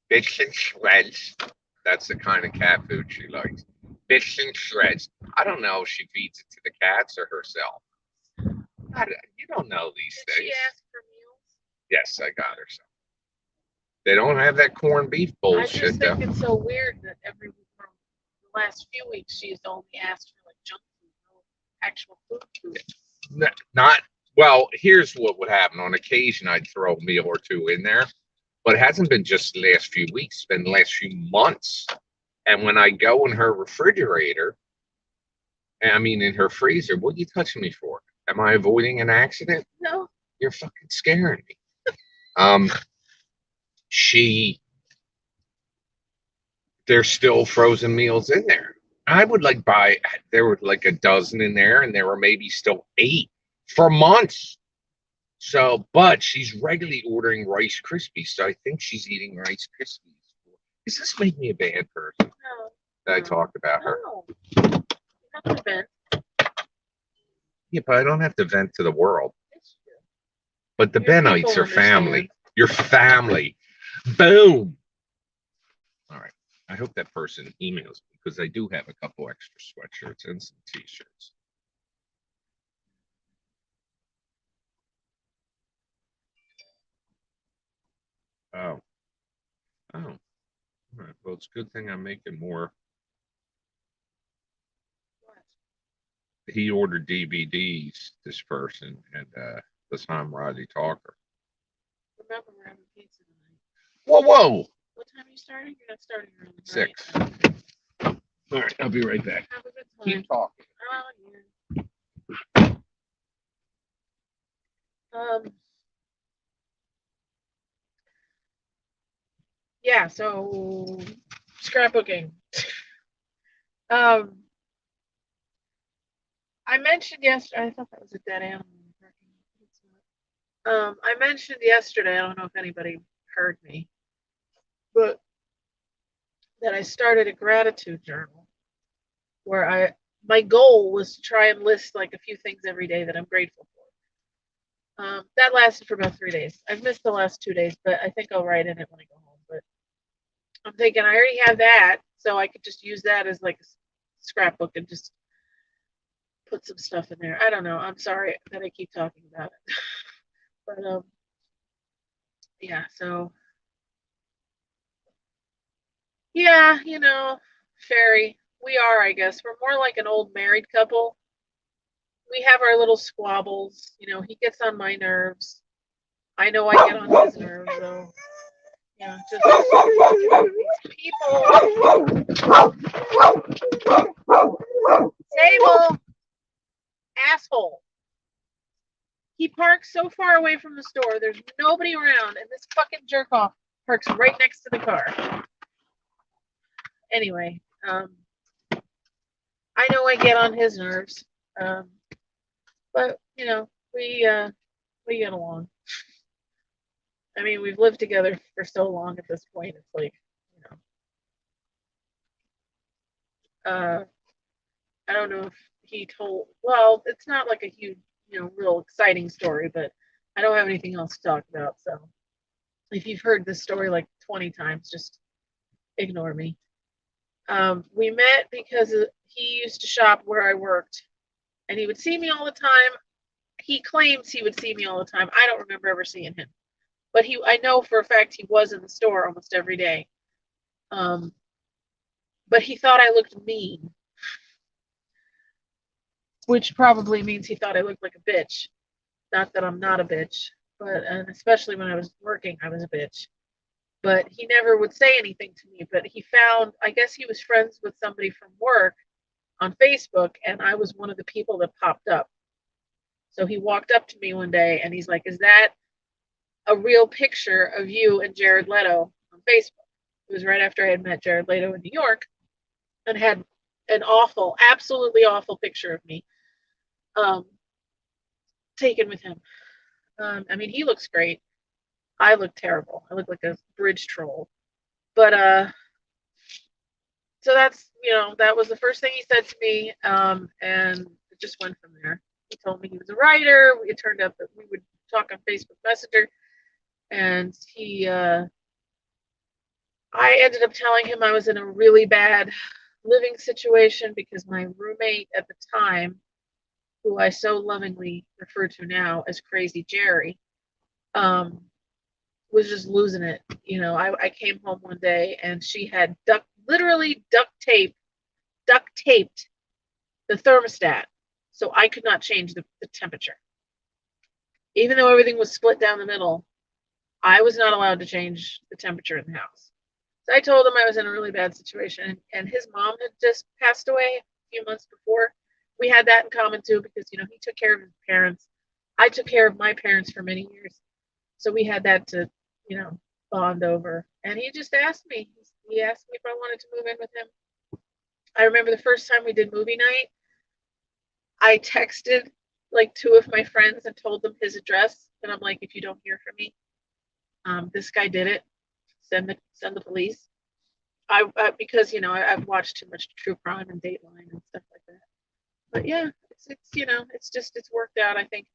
Speaker 1: Bits and shreds. That's the kind of cat food she likes. Bits and shreds. I don't know if she feeds it to the cats or herself. You don't know these
Speaker 2: Did
Speaker 1: things.
Speaker 2: she ask for meals?
Speaker 1: Yes, I got her some. They don't have that corned beef
Speaker 2: I
Speaker 1: bullshit
Speaker 2: just think
Speaker 1: though.
Speaker 2: it's so weird that every from the last few weeks she's only asked for like junk food, no actual food.
Speaker 1: Not well. Here's what would happen. On occasion, I'd throw a meal or two in there, but it hasn't been just the last few weeks. It's been the last few months. And when I go in her refrigerator, I mean in her freezer, what are you touching me for? Am I avoiding an accident?
Speaker 2: No.
Speaker 1: You're fucking scaring me. She There's still frozen meals in there. I would like buy there were like a dozen in there, and there were maybe still 8 for months. So, but she's regularly ordering Rice Krispies, so I think she's eating Rice Krispies. Does this make me a bad person
Speaker 2: No.
Speaker 1: that I talked about her?
Speaker 2: No. You haven't been.
Speaker 1: Yeah, but I don't have to vent to the world.
Speaker 2: Yes, you do.
Speaker 1: But the
Speaker 2: Your
Speaker 1: Benites
Speaker 2: people
Speaker 1: are family.
Speaker 2: understand.
Speaker 1: Your family. Boom. All right. I hope that person emails me because I do have a couple extra sweatshirts and some t-shirts. Oh. Oh. All right. Well, it's a good thing I'm making more.
Speaker 2: What?
Speaker 1: He ordered DVDs, this person, and this I'm Roddy Talker.
Speaker 2: Remember, we're having pizza tonight.
Speaker 1: Whoa, whoa.
Speaker 2: What time are you starting? You're not starting early, right?
Speaker 1: 6. All right. I'll be right back.
Speaker 2: Have a good time.
Speaker 1: Keep talking.
Speaker 2: Oh, yeah. Yeah, so scrapbooking. Um, I mentioned yesterday, I thought that was a dead animal. I mentioned yesterday, I don't know if anybody heard me, but that I started a gratitude journal where my goal was to try and list like a few things every day that I'm grateful for. That lasted for about 3 days. I've missed the last 2 days, but I think I'll write in it when I go home. But I'm thinking I already have that, so I could just use that as like a scrapbook and just put some stuff in there. I don't know. I'm sorry that I keep talking about it. But yeah, so yeah, fairy. We are, I guess. We're more like an old married couple. We have our little squabbles. He gets on my nerves. I know I get on his nerves, though. Just people. Sable. Asshole. He parks so far away from the store. There's nobody around, and this fucking jerk off parks right next to the car. Anyway, I know I get on his nerves, but we get along. I mean, we've lived together for so long at this point. It's like, I don't know if he told. Well, it's not like a huge, real exciting story, but I don't have anything else to talk about. So, if you've heard this story like 20 times, just ignore me. We met because he used to shop where I worked, and he would see me all the time. He claims he would see me all the time. I don't remember ever seeing him, but I know for a fact he was in the store almost every day. But he thought I looked mean, which probably means he thought I looked like a bitch. Not that I'm not a bitch, but and especially when I was working, I was a bitch. But he never would say anything to me. But he found, I guess he was friends with somebody from work on Facebook, and I was one of the people that popped up. So he walked up to me one day and he's like, "Is that a real picture of you and Jared Leto on Facebook?" It was right after I had met Jared Leto in New York and had an awful, absolutely awful picture of me. taken with him. I mean, he looks great. I look terrible. I look like a bridge troll. But so that's, that was the first thing he said to me, and it just went from there. He told me he was a writer. It turned out that we would talk on Facebook Messenger, and I ended up telling him I was in a really bad living situation because my roommate at the time, who I so lovingly refer to now as Crazy Jerry, was just losing it. I came home one day and she had literally duct taped the thermostat so I could not change the temperature. Even though everything was split down the middle, I was not allowed to change the temperature in the house. So I told him I was in a really bad situation, and his mom had just passed away a few months before. We had that in common too because, he took care of his parents. I took care of my parents for many years. So we had that to, bond over. And he just asked me. He asked me if I wanted to move in with him. I remember the first time we did movie night, I texted like two of my friends and told them his address. And I'm like, if you don't hear from me, this guy did it. Send the police. Because I've watched too much true crime and Dateline and stuff like that. But yeah, it's worked out. I think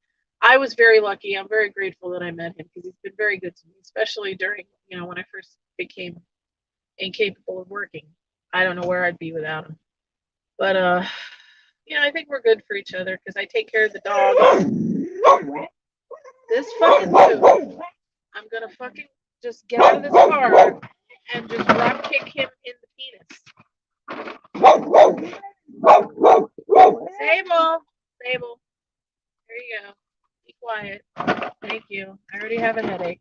Speaker 2: I was very lucky. I'm very grateful that I met him because he's been very good to me, especially during when I first became incapable of working. I don't know where I'd be without him. But I think we're good for each other because I take care of the dog. This fucking dude, I'm gonna fucking just get out of this car and just drop kick him in the penis. Sable, there you go. Be quiet. Thank you. I already have a headache.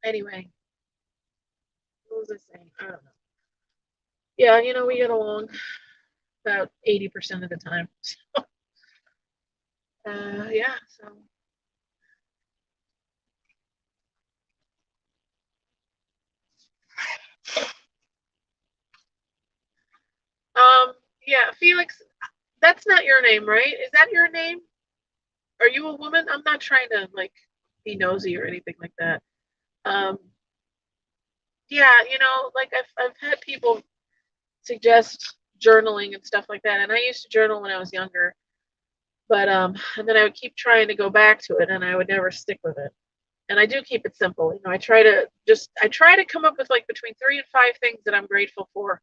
Speaker 2: Anyway, what was I saying? I don't know. Yeah, we get along about 80% of the time. So, yeah, so. Yeah, Felix, that's not your name, right? Is that your name? Are you a woman? I'm not trying to like be nosy or anything like that. Um, yeah, like I've had people suggest journaling and stuff like that, and I used to journal when I was younger, but and then I would keep trying to go back to it, and I would never stick with it. And I do keep it simple. I try to come up with like between 3 and 5 things that I'm grateful for,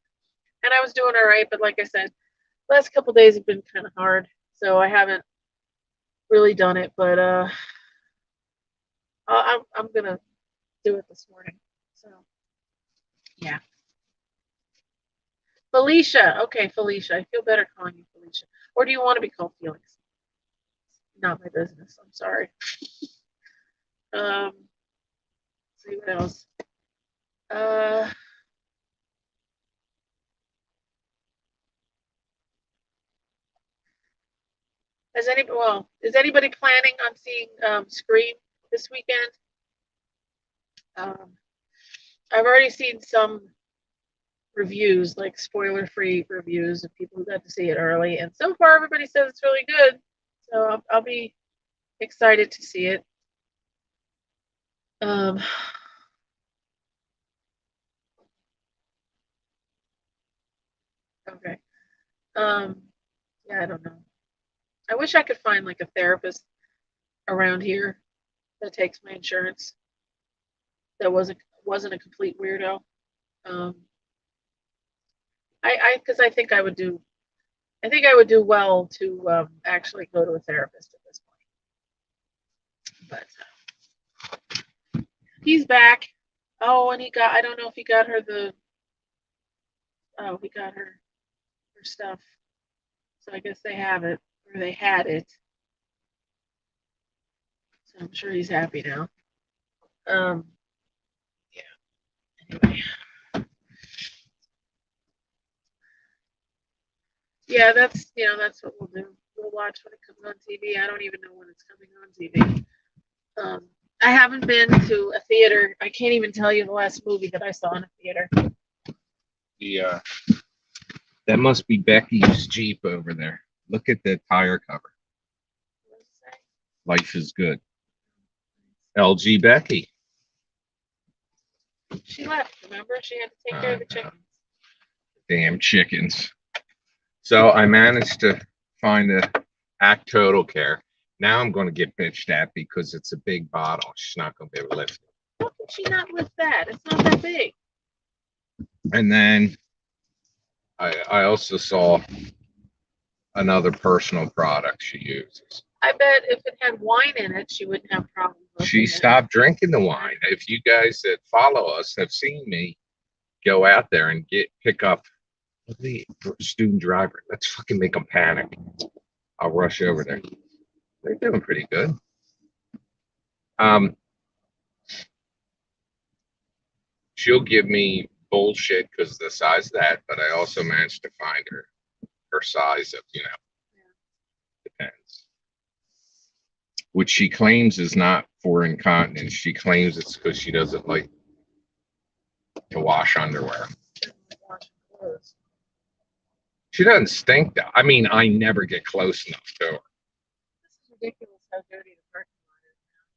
Speaker 2: and I was doing all right, but like I said, last couple days have been kind of hard, so I haven't really done it, but I'm gonna do it this morning. So yeah, Felicia. Okay, Felicia. I feel better calling you Felicia. Or do you want to be called Felix? Not my business. I'm sorry. Let's see what else. Is anybody planning on seeing Scream this weekend? I've already seen some reviews, like spoiler-free reviews of people who got to see it early, and so far everybody says it's really good. So I'll be excited to see it. Okay. Yeah, I don't know. I wish I could find like a therapist around here that takes my insurance that wasn't a complete weirdo. Because I think I would do well to actually go to a therapist at this point. But he's back. Oh, and I don't know if he got her he got her stuff. So I guess they have it, or they had it. So I'm sure he's happy now. Yeah. Anyway. Yeah, that's what we'll do. We'll watch when it comes on TV. I don't even know when it's coming on TV. I haven't been to a theater. I can't even tell you the last movie that I saw in a theater.
Speaker 1: That must be Becky's Jeep over there. Look at the tire cover.
Speaker 2: What does it say?
Speaker 1: Life is good. LG Becky.
Speaker 2: She left, remember? She had to take care of the chickens.
Speaker 1: Damn chickens. So I managed to find a Act Total Care. Now I'm going to get bitched at because it's a big bottle. She's not going to be able to lift it.
Speaker 2: How can she not lift that? It's not that big.
Speaker 1: And then I also saw another personal product she uses.
Speaker 2: I bet if it had wine in it, she wouldn't have problems.
Speaker 1: She stopped drinking the wine. If you guys that follow us have seen me go out there and pick up the student driver, let's fucking make them panic. I'll rush over there. They're doing pretty good. She'll give me bullshit because of the size of that, but I also managed to find her size of, depends. Which she claims is not for incontinence. She claims it's because she doesn't like to wash underwear. She doesn't stink though. I mean, I never get close enough to her.
Speaker 2: This is ridiculous how dirty the parking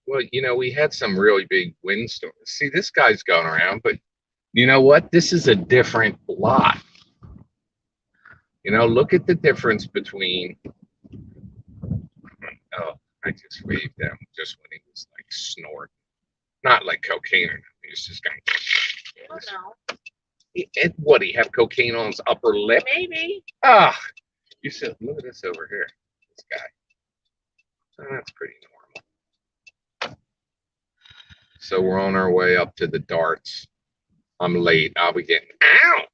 Speaker 1: Well, we had some really big windstorms. See, this guy's going around, but you know what? This is a different lot. Look at the difference between. Oh, I just waved him just when he was like snorting. Not like cocaine or nothing. He was just going.
Speaker 2: I don't know.
Speaker 1: What, he have cocaine on his upper lip?
Speaker 2: Maybe.
Speaker 1: Ah, you said, look at this over here. This guy. Oh, that's pretty normal. So we're on our way up to the darts. I'm late. I'll be getting. Ow!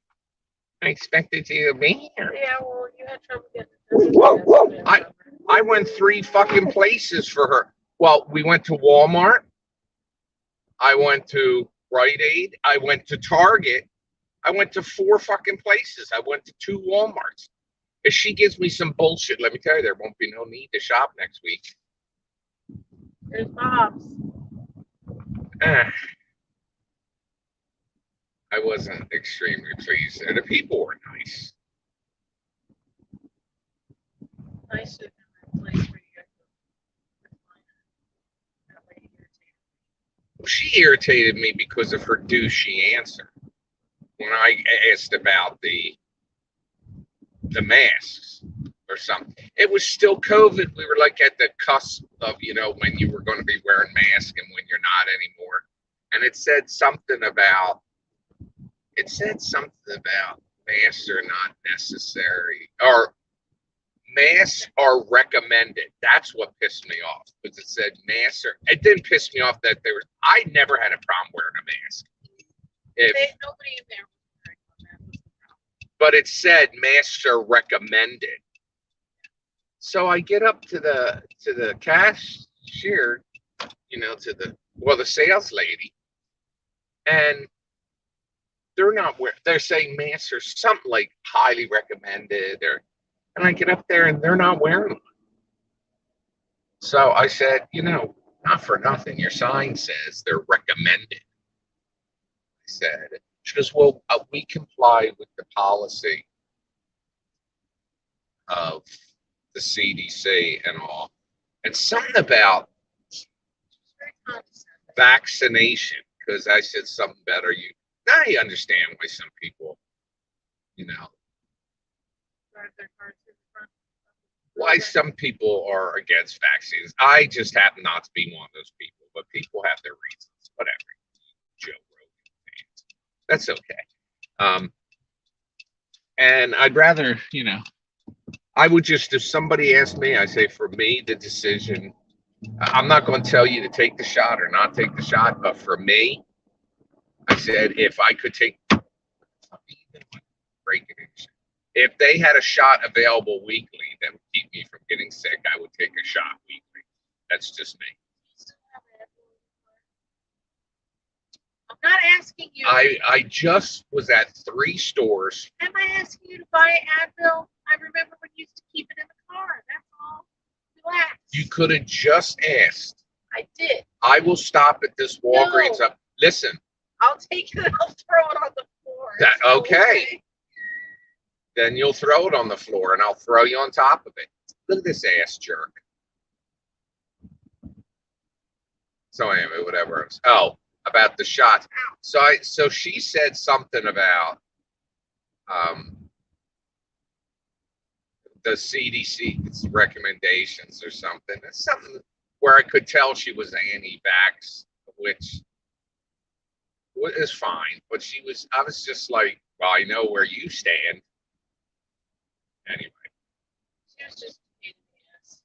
Speaker 1: I expected you to be here.
Speaker 2: Yeah, well, you had trouble getting
Speaker 1: I went 3 fucking places for her. Well, we went to Walmart. I went to Rite Aid. I went to Target. I went to 4 fucking places. I went to 2 Walmarts. If she gives me some bullshit, let me tell you, there won't be no need to shop next week.
Speaker 2: There's Bob's.
Speaker 1: I wasn't extremely pleased. And the people were nice.
Speaker 2: Nice to have a place where you guys that lady irritated.
Speaker 1: Well, she irritated me because of her douchey answer. When I asked about the masks or something, it was still COVID. We were like at the cusp of, when you were going to be wearing masks and when you're not anymore. And it said something about masks are not necessary or masks are recommended. That's what pissed me off because it said masks are. It didn't piss me off that I never had a problem wearing a mask.
Speaker 2: Nobody in there was wearing a mask.
Speaker 1: But it said masks are recommended. So I get up to the cashier, to the sales lady, and they're not wearing. They're saying masks are something like highly recommended, and I get up there and they're not wearing them. So I said, not for nothing, your sign says they're recommended. I said. She goes, well, we comply with the policy of the CDC and all. And something about vaccination, because I said something better. Now you understand why some people, why some people are against vaccines. I just happen not to be one of those people, but people have their reasons, whatever. Joe Rogan. That's okay. And I'd rather, I would just, if somebody asked me, I say for me, the decision, I'm not going to tell you to take the shot or not take the shot, but for me, I said, if I could take, if they had a shot available weekly that would keep me from getting sick, I would take a shot weekly. That's just me.
Speaker 2: I'm not asking you.
Speaker 1: I just was at 3 stores.
Speaker 2: Am I asking you to buy Advil? I remember when you used to keep it in the car. That's all. Relax.
Speaker 1: You could have just asked.
Speaker 2: I did.
Speaker 1: I will stop at this Walgreens.
Speaker 2: No.
Speaker 1: Listen.
Speaker 2: I'll take it and I'll throw it on the floor.
Speaker 1: Okay. then you'll throw it on the floor and I'll throw you on top of it. Look at this ass jerk. So anyway, whatever else. Oh, about the shots. So she said something about the CDC's recommendations or something. It's something where I could tell she was anti-vax, which is fine. But I was just like, well, I know where you stand. Anyway.
Speaker 2: She was just a pain in the ass.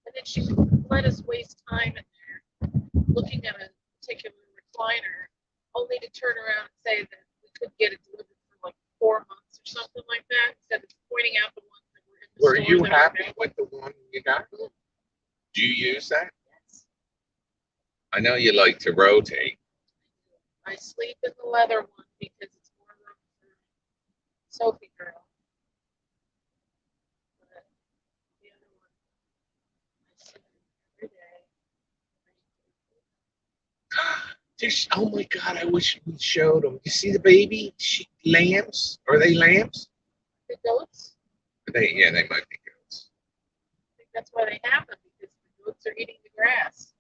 Speaker 2: And then she let us waste time in there looking at a particular recliner, only to turn around and say that we could get it delivered for like 4 months or something like that, instead of pointing out the ones that were in the store.
Speaker 1: Were you happy with the one you got? Do you use that?
Speaker 2: Yes.
Speaker 1: I know you like to rotate.
Speaker 2: I sleep in the leather one because it's more room for Sophie girl. But the other one, I sleep in every day.
Speaker 1: Oh my God, I wish we showed them. You see the baby lambs? Are they lambs?
Speaker 2: The goats?
Speaker 1: Yeah, they might be goats.
Speaker 2: I think that's why they have them, because the goats are eating the grass.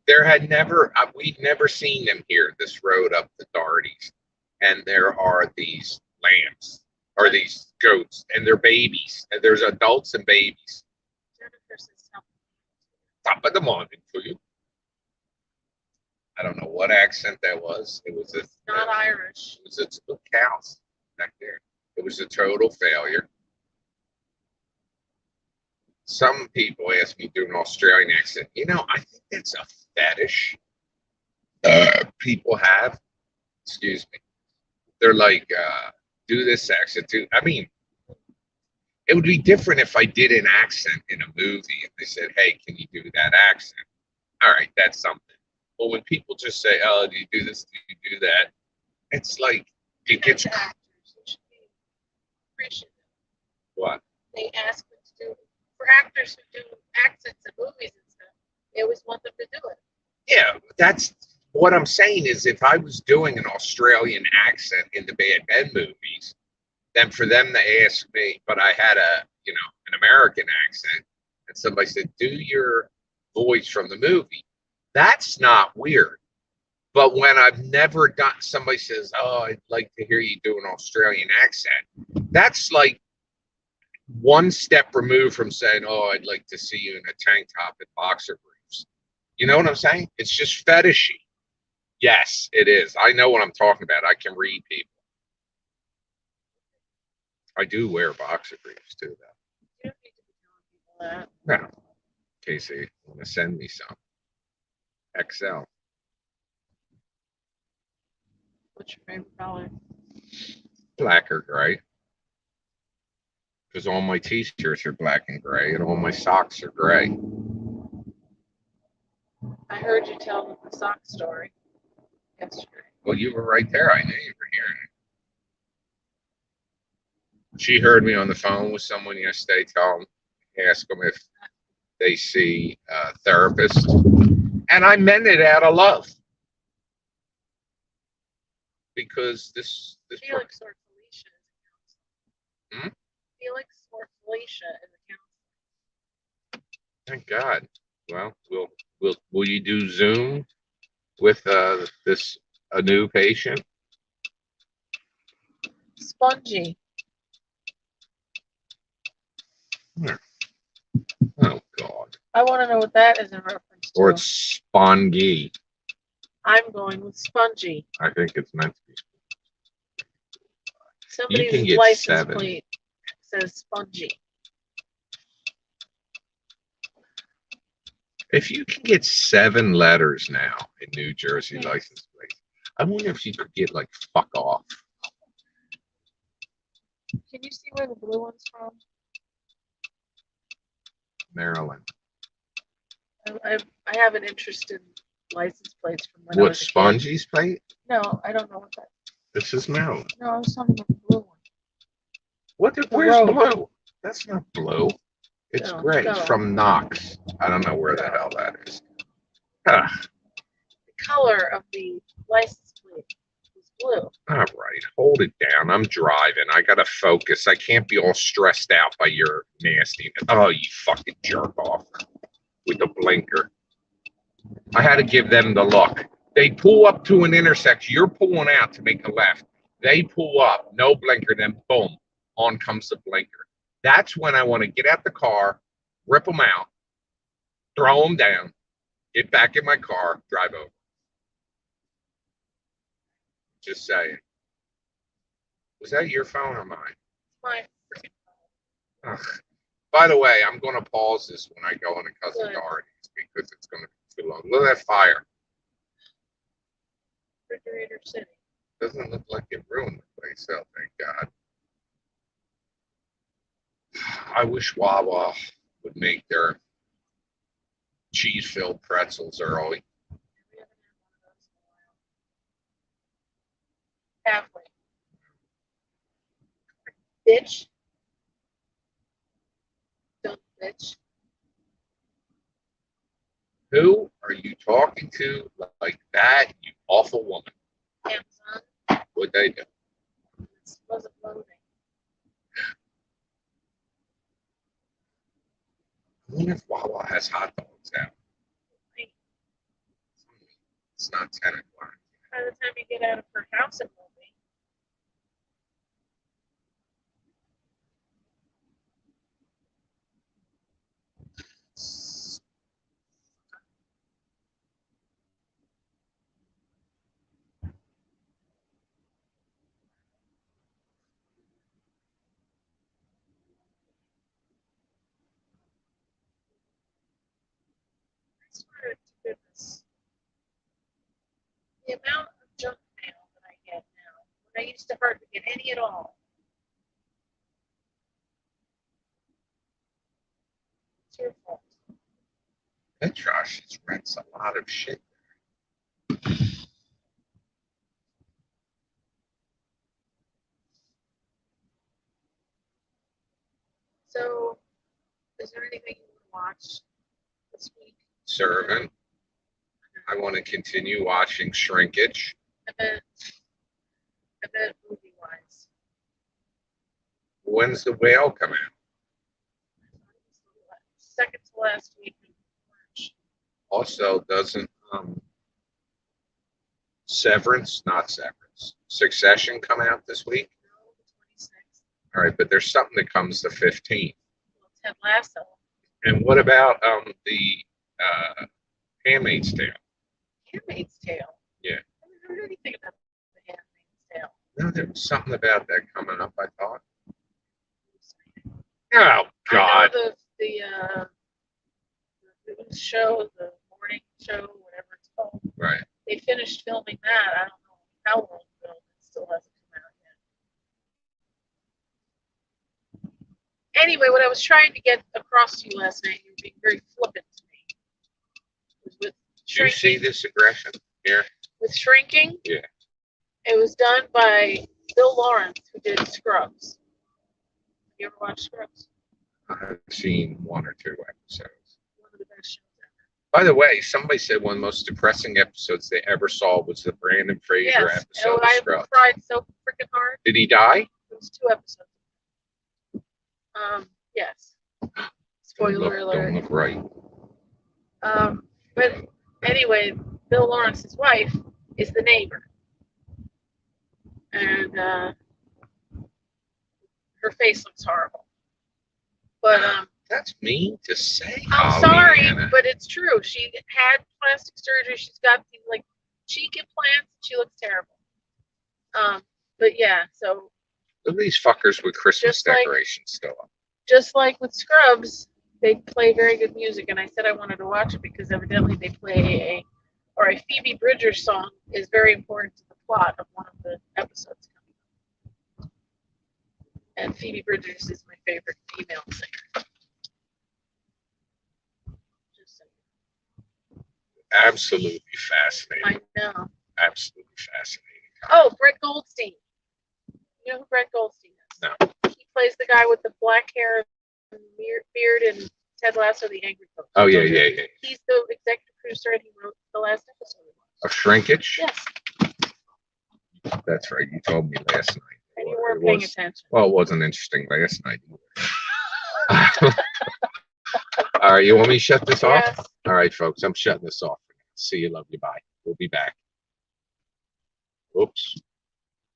Speaker 1: We've never seen them here, this road up the Doherty's. And there are these lambs, or these goats, and they're babies. And there's adults and babies.
Speaker 2: Jennifer says something.
Speaker 1: Top of the morning to you. I don't know what accent that was. It was
Speaker 2: not Irish.
Speaker 1: It was a cows back there. It was a total failure. Some people ask me to do an Australian accent. You know, I think that's a fetish people have. Excuse me. They're like, do this accent too. I mean, it would be different if I did an accent in a movie and they said, hey, can you do that accent? All right, that's something. But when people just say, oh, do you do this? Do you do that? It's like, it gets.
Speaker 2: Actors, they should be appreciative.
Speaker 1: What?
Speaker 2: They ask them to do, for actors who do accents in movies and stuff, they always want them to do it.
Speaker 1: Yeah, that's what I'm saying is if I was doing an Australian accent in the Bad Men movies, then for them to ask me, but I had an American accent, and somebody said, do your voice from the movie. That's not weird. But when I've never done, somebody says, oh, I'd like to hear you do an Australian accent. That's like one step removed from saying, oh, I'd like to see you in a tank top and boxer briefs. You know what I'm saying? It's just fetishy. Yes, it is. I know what I'm talking about. I can read people. I do wear boxer briefs too, though.
Speaker 2: You don't need to be telling people that.
Speaker 1: No. In case they want to send me some. XL.
Speaker 2: What's your favorite color?
Speaker 1: Black or gray. Because all my t-shirts are black and gray, and all my socks are gray.
Speaker 2: I heard you tell them the sock story yesterday.
Speaker 1: Well, you were right there. I knew you were hearing it. She heard me on the phone with someone yesterday, ask them if they see a therapist. And I meant it out of love. Because this
Speaker 2: Felix or Felicia is a counselor.
Speaker 1: Hmm?
Speaker 2: Felix or Felicia is a counselor.
Speaker 1: Thank God. Well, will you do Zoom with a new patient?
Speaker 2: Spongy.
Speaker 1: Oh God.
Speaker 2: I want to know what that is in reference to.
Speaker 1: Or it's spongy.
Speaker 2: I'm going with spongy.
Speaker 1: I think it's meant to be.
Speaker 2: Somebody's license plate says spongy.
Speaker 1: If you can get 7 letters now in New Jersey license plates, I wonder if you could get like fuck off.
Speaker 2: Can you see where the blue one's from?
Speaker 1: Maryland.
Speaker 2: I have an interest in license plates from when I
Speaker 1: What,
Speaker 2: was a kid.
Speaker 1: Spongy's plate?
Speaker 2: No, I don't know what that is.
Speaker 1: This is Maryland.
Speaker 2: No, I was talking about the blue one.
Speaker 1: Where's
Speaker 2: road.
Speaker 1: blue? That's not blue. It's
Speaker 2: No,
Speaker 1: gray.
Speaker 2: no.
Speaker 1: It's from Knox. I don't know where the hell that is. Ah,
Speaker 2: The color of the license plate was blue.
Speaker 1: All right, hold it down. I'm driving. I gotta focus. I can't be all stressed out by your nastiness. Oh, you fucking jerk off with the blinker. I had to give them the look. They pull up to an intersection. You're pulling out to make a left. They pull up, no blinker, then boom, on comes the blinker. That's when I want to get out the car, rip them out, throw them down, get back in my car, drive over. Just saying. Was that your phone or mine?
Speaker 2: My freaking phone.
Speaker 1: Ugh. By the way, I'm going to pause this when I go into Cousin
Speaker 2: Good.
Speaker 1: Doherty's because it's going to be too long. Look at that fire.
Speaker 2: Refrigerator City.
Speaker 1: Doesn't look like it ruined the place, so thank God. I wish Wawa would make their cheese-filled pretzels early.
Speaker 2: We haven't had one of those in a while. Halfway. Bitch. Dumb bitch.
Speaker 1: Who are you talking to like that, you awful woman?
Speaker 2: Amazon.
Speaker 1: What'd they do?
Speaker 2: This wasn't loading.
Speaker 1: I wonder if Wawa has hot dogs out. It's not 10 o'clock.
Speaker 2: By the time you get out of her house, it will be. I swear to goodness. The amount of junk mail that I get now, when I used to hardly get any at all. It's your fault.
Speaker 1: That Josh just rents a lot of shit.
Speaker 2: So, is there anything you want to watch this week?
Speaker 1: Servant. I want to continue watching Shrinkage.
Speaker 2: I bet movie wise.
Speaker 1: When's the whale come out?
Speaker 2: Second to last week in March.
Speaker 1: Also, doesn't not Severance, Succession come out this week?
Speaker 2: No, the 26th.
Speaker 1: All right, but there's something that comes the 15th.
Speaker 2: Well, Ted Lasso.
Speaker 1: And what about the Handmaid's Tale?
Speaker 2: Handmaid's Tale.
Speaker 1: Yeah.
Speaker 2: I haven't heard anything about the Handmaid's Tale.
Speaker 1: No, there was something about that coming up, I thought. Oh, God.
Speaker 2: I know the news show, the morning show, whatever it's called.
Speaker 1: Right.
Speaker 2: They finished filming that. I don't know how long ago. It still hasn't come out yet. Anyway, what I was trying to get across to you last night, you were being very flippant to me, was with
Speaker 1: Do you see
Speaker 2: shrinking.
Speaker 1: this aggression here?
Speaker 2: With Shrinking?
Speaker 1: Yeah.
Speaker 2: It was done by Bill Lawrence, who did Scrubs. Have you ever watched Scrubs?
Speaker 1: I've seen one or two episodes.
Speaker 2: One of the best shows ever.
Speaker 1: By the way, somebody said one of the most depressing episodes they ever saw was the Brandon Fraser
Speaker 2: Yes.
Speaker 1: episode of
Speaker 2: I
Speaker 1: Scrubs.
Speaker 2: cried so freaking hard.
Speaker 1: Did he die?
Speaker 2: It was 2 episodes. Yes. Spoiler alert.
Speaker 1: Don't look right.
Speaker 2: But anyway, Bill Lawrence's wife is the neighbor. And her face looks horrible. But
Speaker 1: That's mean to say.
Speaker 2: I'm sorry,
Speaker 1: Pollyanna.
Speaker 2: but it's true. She had plastic surgery. She's got these like cheek implants. She looks terrible. But yeah, so
Speaker 1: Look at these fuckers with Christmas
Speaker 2: Just like-
Speaker 1: decorations still up.
Speaker 2: just like with Scrubs, they play very good music, and I said I wanted to watch it because evidently they play a Phoebe Bridgers song is very important to the plot of one of the episodes coming up. And Phoebe Bridgers is my favorite female singer. Just saying.
Speaker 1: Absolutely fascinating.
Speaker 2: I know.
Speaker 1: Absolutely fascinating.
Speaker 2: Oh, Brett Goldstein. You know who Brett Goldstein is?
Speaker 1: No.
Speaker 2: He plays the guy with the black hair and beard and Ted Lasso, the Angry Coach.
Speaker 1: Oh, yeah.
Speaker 2: He's the executive producer and he wrote the last episode.
Speaker 1: Of Shrinkage?
Speaker 2: Yes.
Speaker 1: That's right. You told me last night.
Speaker 2: And you
Speaker 1: Well,
Speaker 2: weren't
Speaker 1: it
Speaker 2: paying
Speaker 1: was,
Speaker 2: attention.
Speaker 1: well, it wasn't interesting last night either. All right, you want me to shut this off?
Speaker 2: Yes.
Speaker 1: All right, folks, I'm shutting this off. See you, love you, bye. We'll be back. Oops.